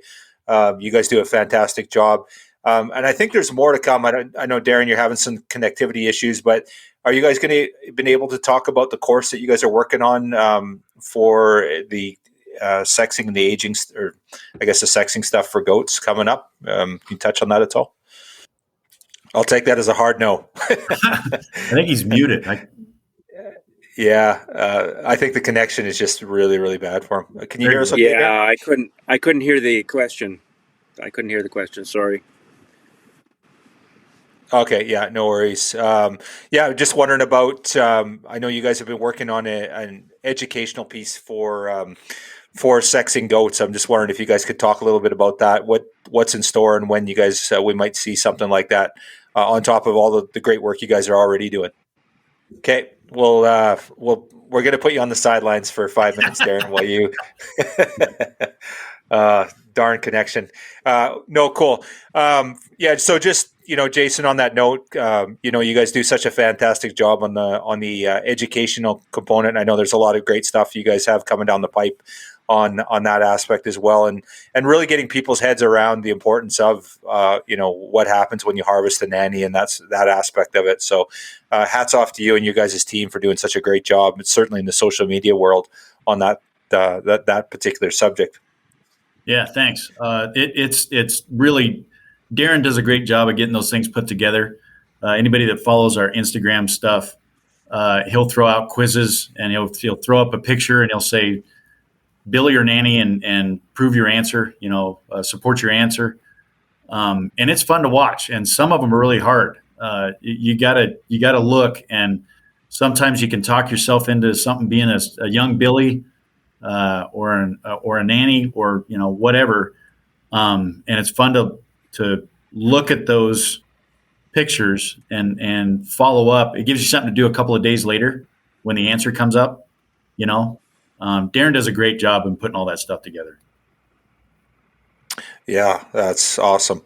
You guys do a fantastic job. And I think there's more to come. I know, Darryn, you're having some connectivity issues, but are you guys going to been able to talk about the course that you guys are working on for the sexing and the aging, or I guess the sexing stuff for goats coming up? Can you touch on that at all? I'll take that as a hard no. I think he's muted. I think the connection is just really, really bad for him. Can you hear us okay? Yeah, I couldn't hear the question. Sorry. Okay, yeah, no worries. Just wondering about. I know you guys have been working on an educational piece for sexing goats. I'm just wondering if you guys could talk a little bit about that. What's in store, and when you guys we might see something like that on top of all the great work you guys are already doing. Okay, we're going to put you on the sidelines for 5 minutes, Darryn, while you. Darn connection. No, cool. So just. Jason, on that note, you guys do such a fantastic job on the educational component. I know there's a lot of great stuff you guys have coming down the pipe on that aspect as well, and really getting people's heads around the importance of what happens when you harvest a nanny, and that aspect of it. So, hats off to you and you guys' team for doing such a great job. It's certainly in the social media world on that particular subject. Yeah, thanks. It's really. Darryn does a great job of getting those things put together. Anybody that follows our Instagram stuff, he'll throw out quizzes, and he'll throw up a picture, and he'll say, "Billy or nanny," and prove your answer. Support your answer, and it's fun to watch. And some of them are really hard. You gotta look, and sometimes you can talk yourself into something being a young Billy or a nanny or whatever. And it's fun to look at those pictures and follow up. It gives you something to do a couple of days later when the answer comes up. Darryn does a great job in putting all that stuff together. Yeah, that's awesome.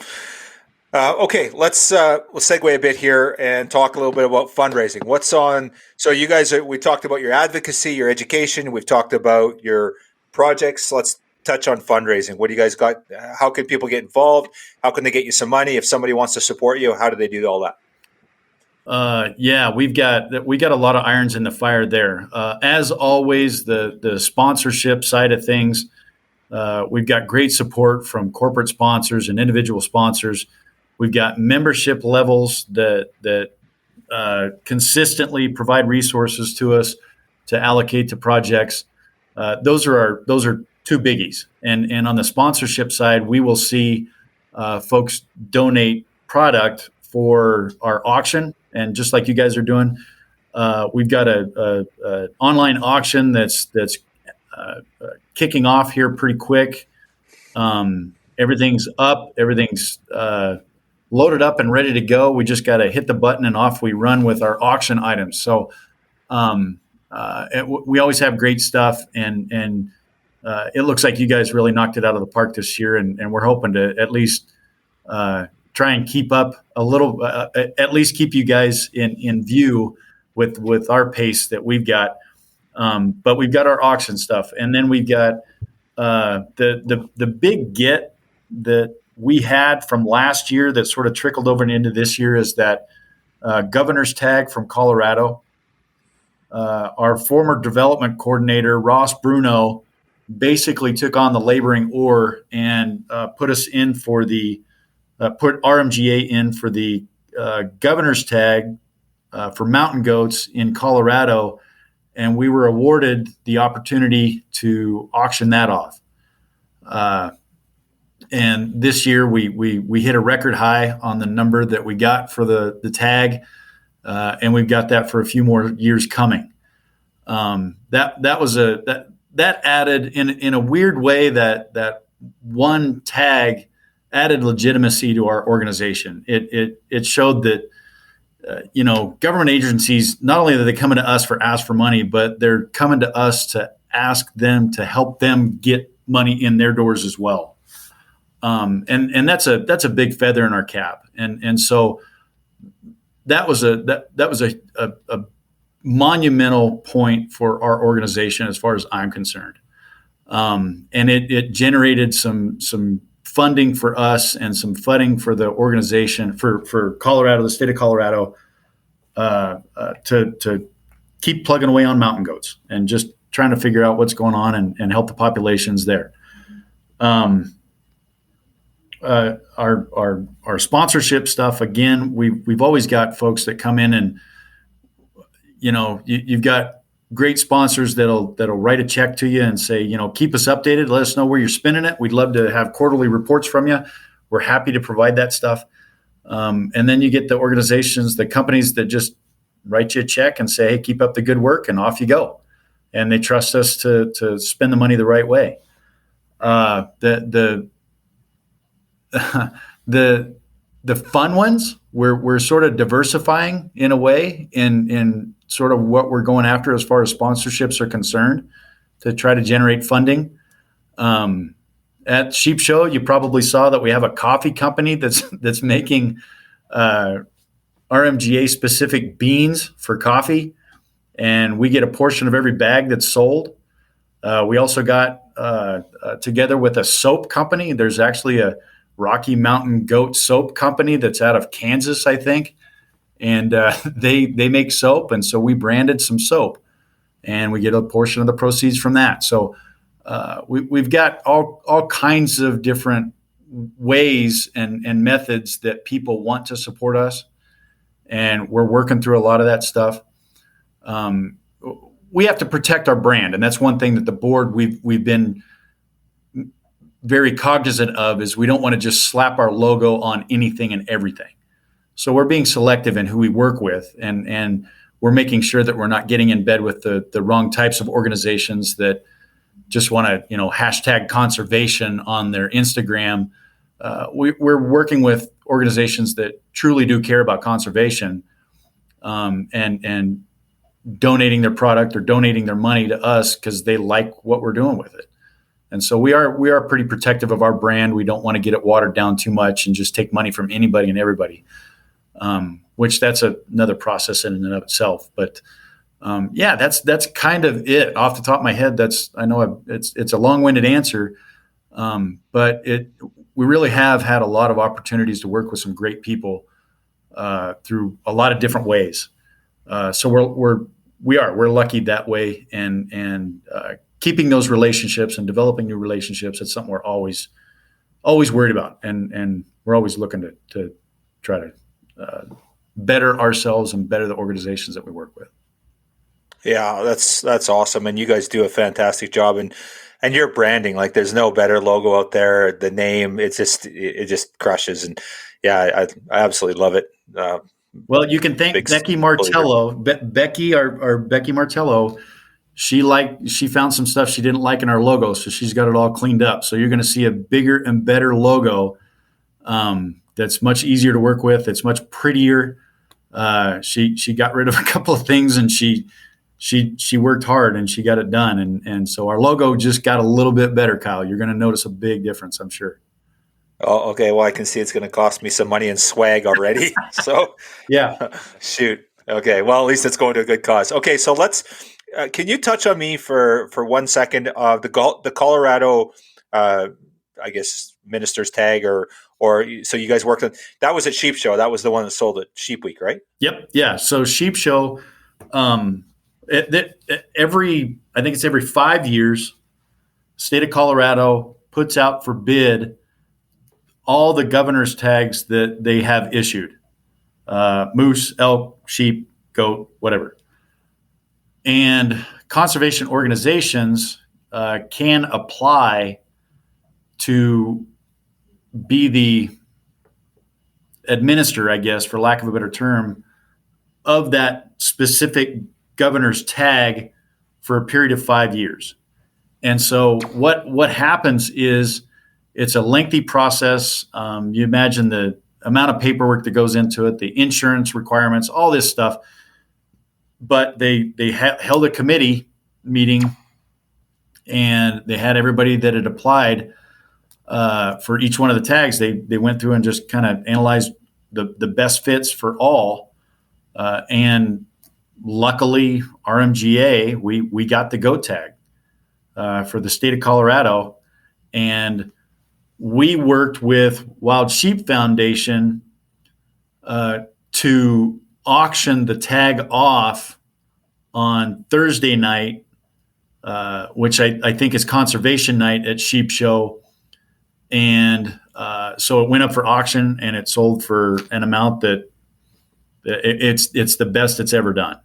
Okay, let's segue a bit here and talk a little bit about fundraising. What's on? So you guys, we talked about your advocacy, your education. We've talked about your projects. Let's touch on fundraising. What do you guys got? How can people get involved? How can they get you some money? If somebody wants to support you, how do they do all that? Yeah, we got a lot of irons in the fire there. As always, the sponsorship side of things, we've got great support from corporate sponsors and individual sponsors. We've got membership levels that consistently provide resources to us to allocate to projects. Those are two biggies. And on the sponsorship side, we will see folks donate product for our auction. And just like you guys are doing, we've got a online auction that's kicking off here pretty quick. Everything's up, everything's loaded up and ready to go. We just got to hit the button and off we run with our auction items. So we always have great stuff, and it looks like you guys really knocked it out of the park this year, and we're hoping to at least try and keep up a little, at least keep you guys in view with our pace that we've got. But we've got our auction stuff, and then we've got the big get that we had from last year that sort of trickled over into this year is that governor's tag from Colorado. Our former development coordinator, Ross Bruno, basically took on the laboring oar and put us in for put RMGA in for the governor's tag for mountain goats in Colorado, and we were awarded the opportunity to auction that off. And this year we hit a record high on the number that we got for the tag, and we've got that for a few more years coming. That added in a weird way that one tag added legitimacy to our organization. It showed that government agencies, not only are they coming to us ask for money, but they're coming to us to ask them to help them get money in their doors as well. And that's a big feather in our cap. And so that was a monumental point for our organization as far as I'm concerned. And it generated some funding for us and some funding for the organization for Colorado, the state of Colorado, to keep plugging away on mountain goats and just trying to figure out what's going on and help the populations there. Our sponsorship stuff, again, we've always got folks that come in and, you've got great sponsors that'll write a check to you and say, keep us updated. Let us know where you're spending it. We'd love to have quarterly reports from you. We're happy to provide that stuff. And then you get the organizations, the companies that just write you a check and say, hey, keep up the good work, and off you go. And they trust us to spend the money the right way. The fun ones, we're sort of diversifying in a way in sort of what we're going after as far as sponsorships are concerned to try to generate funding. At Sheep Show, you probably saw that we have a coffee company that's making RMGA specific beans for coffee, and we get a portion of every bag that's sold. We also got together with a soap company. There's actually a Rocky Mountain Goat soap company that's out of Kansas, I think. And they make soap. And so we branded some soap, and we get a portion of the proceeds from that. So we've got all kinds of different ways and methods that people want to support us. And we're working through a lot of that stuff. We have to protect our brand. And that's one thing that the board we've been very cognizant of is we don't want to just slap our logo on anything and everything. So we're being selective in who we work with, and we're making sure that we're not getting in bed with the wrong types of organizations that just want to, hashtag conservation on their Instagram. We're working with organizations that truly do care about conservation, and donating their product or donating their money to us because they like what we're doing with it. And so we are pretty protective of our brand. We don't want to get it watered down too much and just take money from anybody and everybody, which that's another process in and of itself. But that's kind of it off the top of my head. I know it's a long-winded answer, But we really have had a lot of opportunities to work with some great people through a lot of different ways. So we're lucky that way, and keeping those relationships and developing new relationships. It's something we're always worried about, and we're always looking to try to better ourselves and better the organizations that we work with. Yeah, that's awesome, and you guys do a fantastic job. And your branding, like, there's no better logo out there. The name, it just crushes, and yeah, I absolutely love it. Well, you can thank Becky Martello. Becky, our Becky Martello, she found some stuff she didn't like in our logo, so she's got it all cleaned up. So you're going to see a bigger and better logo that's much easier to work with. It's much prettier. She got rid of a couple of things, and she worked hard and she got it done. And so our logo just got a little bit better, Kyle. You're going to notice a big difference, I'm sure. Oh, okay. Well, I can see it's going to cost me some money and swag already. So yeah, shoot. Okay. Well, at least it's going to a good cause. Okay. So can you touch on me for 1 second of the Colorado, I guess, minister's tag or so you guys worked on, that was at Sheep Show. That was the one that sold at Sheep Week, right? Yep. Yeah. So Sheep Show, I think it's every 5 years, state of Colorado puts out for bid all the governor's tags that they have issued, moose, elk, sheep, goat, whatever. And conservation organizations can apply to be the administrator, I guess, for lack of a better term, of that specific governor's tag for a period of 5 years. And so what happens is it's a lengthy process. You imagine the amount of paperwork that goes into it, the insurance requirements, all this stuff. But they held a committee meeting, and they had everybody that had applied for each one of the tags. They went through and just kind of analyzed the best fits for all. And luckily, RMGA, we got the goat tag for the state of Colorado. And we worked with Wild Sheep Foundation to auction the tag off on Thursday night, which I think is conservation night at Sheep Show. And so it went up for auction, and it sold for an amount that it's the best it's ever done.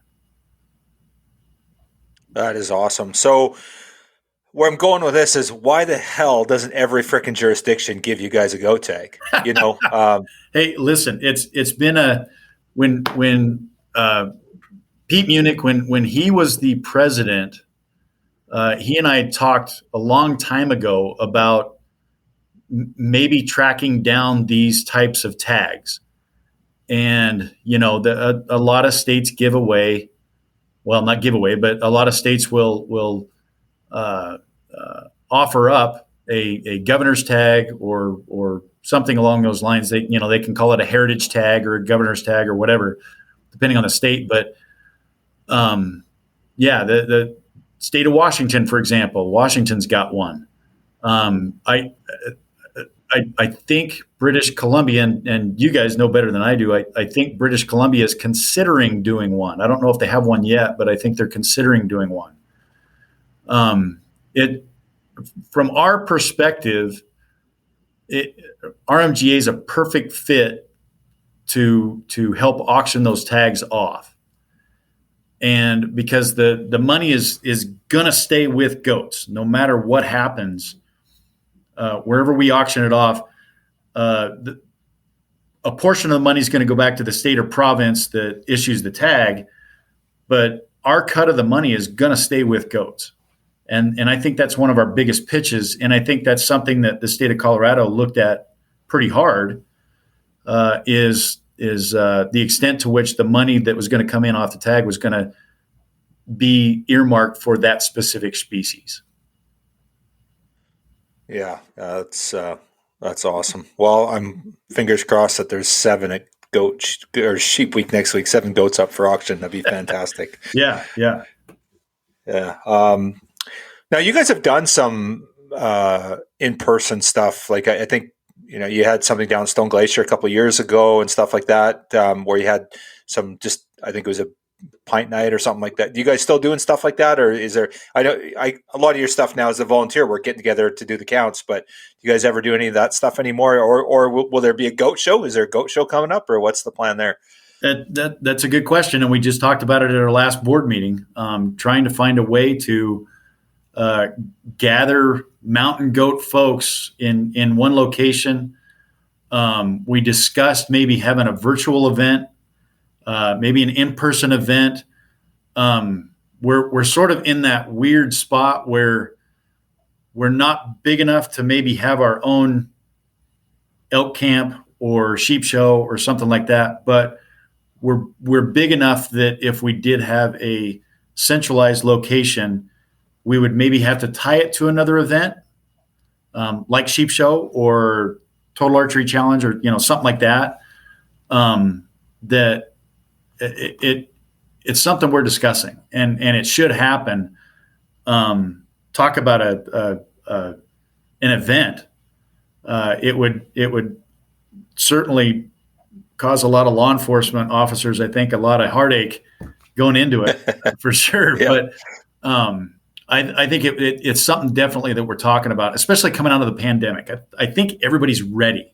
That is awesome. So where I'm going with this is, why the hell doesn't every freaking jurisdiction give you guys a goat tag? You know, hey, listen, it's been when Pete Munich, when he was the president, he and I had talked a long time ago about maybe tracking down these types of tags. And, you know, a lot of states give away, well, not give away, but a lot of states will offer up a governor's tag or something along those lines. They can call it a heritage tag or a governor's tag or whatever, depending on the state. But the state of Washington, for example, Washington's got one. I think British Columbia, and you guys know better than I do, I think British Columbia is considering doing one. I don't know if they have one yet, but I think they're considering doing one. From our perspective, RMGA is a perfect fit to help auction those tags off. And because the money is going to stay with goats, no matter what happens. Wherever we auction it off, a portion of the money is going to go back to the state or province that issues the tag, but our cut of the money is going to stay with goats. And I think that's one of our biggest pitches, and I think that's something that the state of Colorado looked at pretty hard, is the extent to which the money that was going to come in off the tag was going to be earmarked for that specific species. Yeah, that's awesome. Well, I'm fingers crossed that there's 7 at goat or Sheep Week next week. 7 goats up for auction. That'd be fantastic. Yeah. Now you guys have done some in-person stuff. Like I think, you had something down Stone Glacier a couple of years ago and stuff like that, where you had some, just, I think it was a pint night or something like that. Do you guys still doing stuff like that? Or is there, I know a lot of your stuff now is the volunteer work, getting together to do the counts, but do you guys ever do any of that stuff anymore? Or will there be a goat show? Is there a goat show coming up, or what's the plan there? That's a good question. And we just talked about it at our last board meeting, trying to find a way to gather mountain goat folks in one location. We discussed maybe having a virtual event, maybe an in-person event. We're sort of in that weird spot where we're not big enough to maybe have our own elk camp or sheep show or something like that, but we're big enough that if we did have a centralized location, we would maybe have to tie it to another event, like sheep show or total archery challenge, or something like that. That it's something we're discussing, and it should happen. Talk about an event. It would certainly cause a lot of law enforcement officers, I think, a lot of heartache going into it for sure. Yeah. But I think it's something definitely that we're talking about, especially coming out of the pandemic. I think everybody's ready.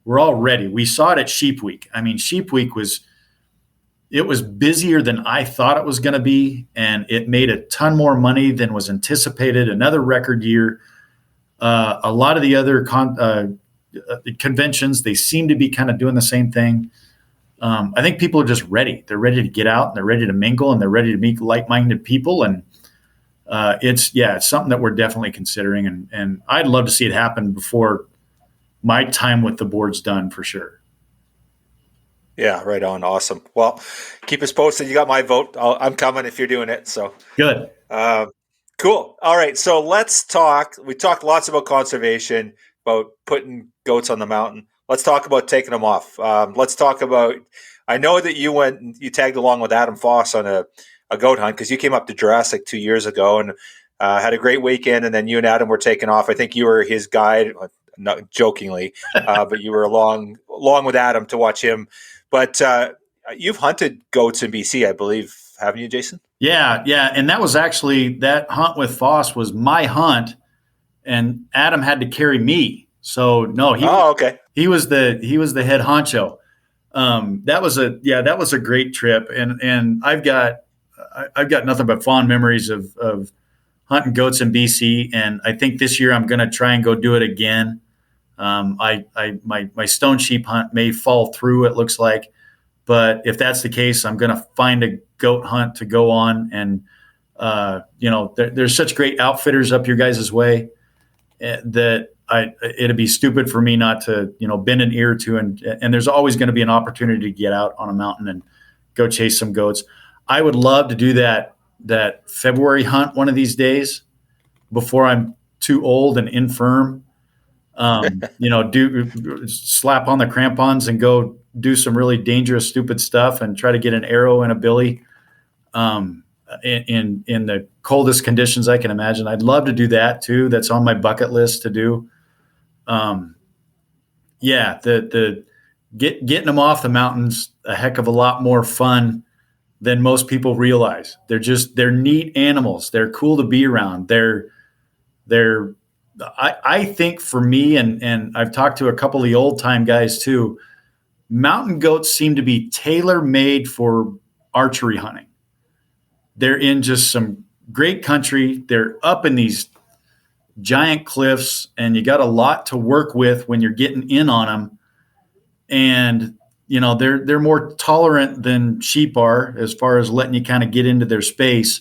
We're all ready. We saw it at Sheep Week. I mean, Sheep Week was busier than I thought it was going to be, and it made a ton more money than was anticipated. Another record year. A lot of the other conventions, they seem to be kind of doing the same thing. I think people are just ready. They're ready to get out, and they're ready to mingle, and they're ready to meet like-minded people. And it's something that we're definitely considering. And I'd love to see it happen before my time with the board's done, for sure. Yeah, right on. Awesome. Well, keep us posted. You got my vote. I'm coming if you're doing it. So good. Cool. All right. So let's talk. We talked lots about conservation, about putting goats on the mountain. Let's talk about taking them off. Let's talk about, I know that you tagged along with Adam Foss on a goat hunt, because you came up to Jurassic 2 years ago and had a great weekend. And then you and Adam were taking off. I think you were his guide, not jokingly, but you were along with Adam to watch him. But you've hunted goats in BC, I believe, haven't you, Jason? Yeah. And that was actually, that hunt with Foss was my hunt, and Adam had to carry me. So no, he was the head honcho. That was a great trip. And I've got nothing but fond memories of hunting goats in BC. And I think this year I'm going to try and go do it again. My stone sheep hunt may fall through, it looks like, but if that's the case, I'm going to find a goat hunt to go on. And, there's such great outfitters up your guys' way that it'd be stupid for me not to, bend an ear to, and there's always going to be an opportunity to get out on a mountain and go chase some goats. I would love to do that February hunt one of these days before I'm too old and infirm. Slap on the crampons and go do some really dangerous, stupid stuff and try to get an arrow in a billy in the coldest conditions I can imagine. I'd love to do that too. That's on my bucket list to do. Getting them off the mountains a heck of a lot more fun than most people realize. They're neat animals. They're cool to be around. I think for me, and I've talked to a couple of the old time guys too, mountain goats seem to be tailor-made for archery hunting. They're in just some great country. They're up in these giant cliffs, and you got a lot to work with when you're getting in on them. And, they're more tolerant than sheep are as far as letting you kind of get into their space.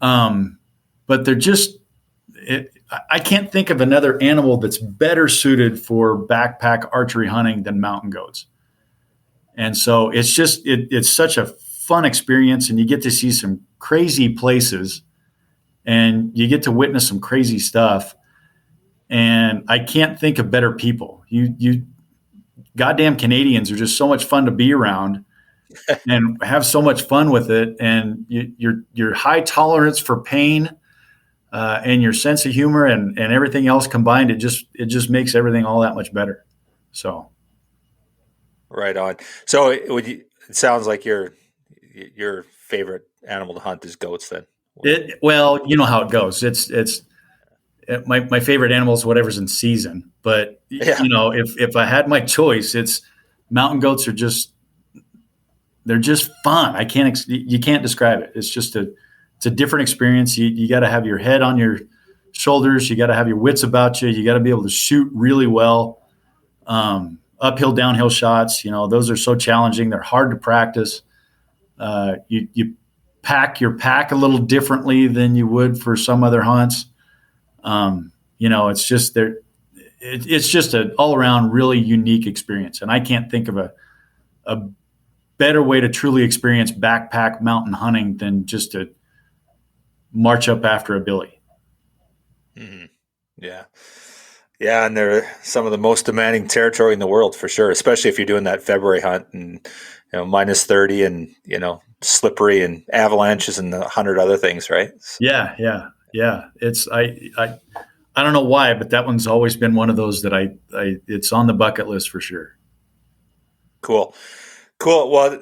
But they're just, I can't think of another animal that's better suited for backpack archery hunting than mountain goats. And so it's just, it's such a fun experience, and you get to see some crazy places and you get to witness some crazy stuff. And I can't think of better people. You goddamn Canadians are just so much fun to be around and have so much fun with it. And your high tolerance for pain, and your sense of humor and everything else combined, it just makes everything all that much better. So, right on. So it sounds like your favorite animal to hunt is goats then. Well, you know how it goes. It's my favorite animal is whatever's in season. But Yeah. if I had my choice, it's mountain goats they're just fun. You can't describe it. It's a different experience. You got to have your head on your shoulders. You got to have your wits about you. You got to be able to shoot really well. Uphill, downhill shots. Those are so challenging. They're hard to practice. You pack your pack a little differently than you would for some other hunts. It's just it's just an all around really unique experience. And I can't think of a better way to truly experience backpack mountain hunting than just to march up after a billy. Mm-hmm. Yeah. Yeah. And they're some of the most demanding territory in the world for sure, especially if you're doing that February hunt and, minus 30 and, slippery and avalanches and 100 other things, right? Yeah. It's, I don't know why, but that one's always been one of those that it's on the bucket list for sure. Cool. Well,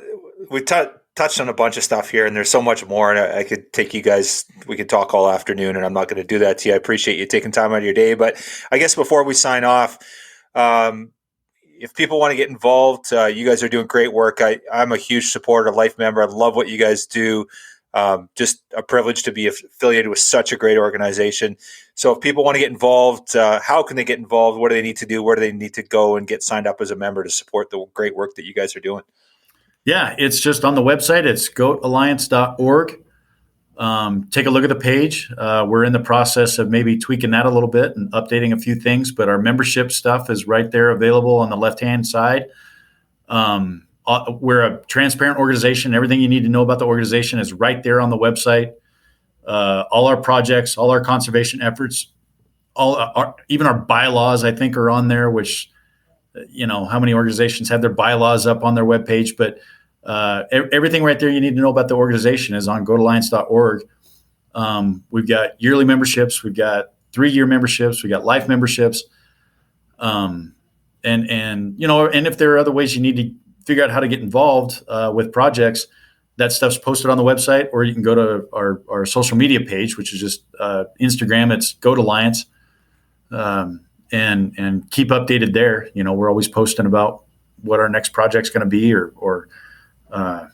we touched on a bunch of stuff here, and there's so much more. And I could take you guys. We could talk all afternoon, and I'm not going to do that to you. I appreciate you taking time out of your day. But I guess before we sign off, if people want to get involved, you guys are doing great work. I'm a huge supporter, life member. I love what you guys do. Just a privilege to be affiliated with such a great organization. So if people want to get involved, how can they get involved? What do they need to do? Where do they need to go and get signed up as a member to support the great work that you guys are doing? Yeah, it's just on the website. It's goatalliance.org. Take a look at the page. We're in the process of maybe tweaking that a little bit and updating a few things, but our membership stuff is right there available on the left-hand side. We're a transparent organization. Everything you need to know about the organization is right there on the website. All our projects, all our conservation efforts, even our bylaws, I think, are on there, which, how many organizations have their bylaws up on their webpage, but everything right there you need to know about the organization is on goatalliance.org. We've got yearly memberships. We've got 3-year memberships. We got life memberships. And if there are other ways you need to figure out how to get involved with projects, that stuff's posted on the website, or you can go to our social media page, which is just Instagram. It's Goat and keep updated there. We're always posting about what our next project's going to be, or where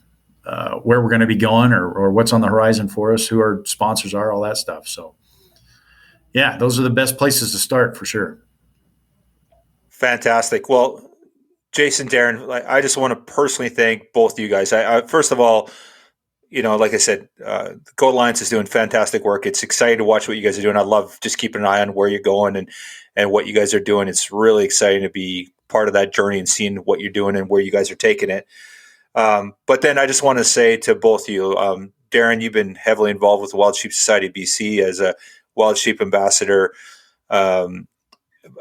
we're going to be going, or what's on the horizon for us, who our sponsors are, all that stuff. So, yeah, those are the best places to start for sure. Fantastic. Well, Jason, Darryn, I just want to personally thank both of you guys. I first of all, like I said, the Goat Alliance is doing fantastic work. It's exciting to watch what you guys are doing. I love just keeping an eye on where you're going and what you guys are doing. It's really exciting to be part of that journey and seeing what you're doing and where you guys are taking it. But then I just want to say to both of you, Darryn, you've been heavily involved with the Wild Sheep Society of BC as a wild sheep ambassador.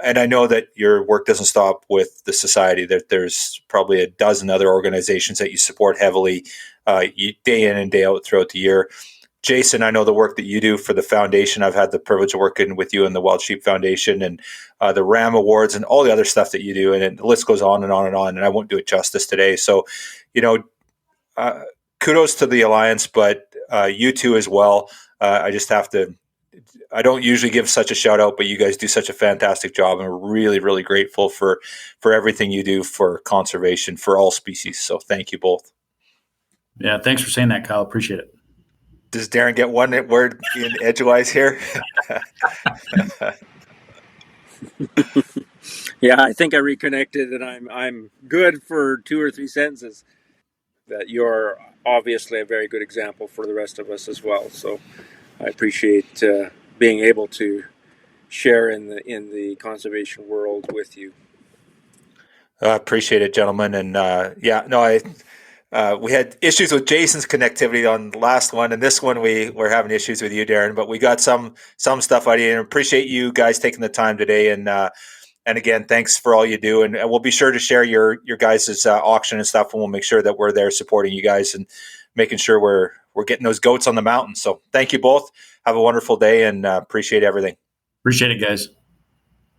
And I know that your work doesn't stop with the society. There's probably a dozen other organizations that you support heavily day in and day out throughout the year. Jason, I know the work that you do for the foundation. I've had the privilege of working with you in the Wild Sheep Foundation and the RAM Awards and all the other stuff that you do. And the list goes on and on and on. And I won't do it justice today. So, kudos to the Alliance, but you two as well. I don't usually give such a shout out, but you guys do such a fantastic job, and we're really, really grateful for everything you do for conservation for all species. So thank you both. Yeah, thanks for saying that, Kyle. Appreciate it. Does Darryn get one word in edgewise here? Yeah, I think I reconnected, and I'm good for 2 or 3 sentences. That you're obviously a very good example for the rest of us as well. So I appreciate being able to share in the conservation world with you. I appreciate it, gentlemen. And we had issues with Jason's connectivity on the last one, and this one we're having issues with you, Darryn. But we got some stuff out of you, and appreciate you guys taking the time today. And again, thanks for all you do. And we'll be sure to share your guys' auction and stuff, and we'll make sure that we're there supporting you guys and making sure we're getting those goats on the mountain. So thank you both. have a wonderful day and appreciate everything. Appreciate it, guys.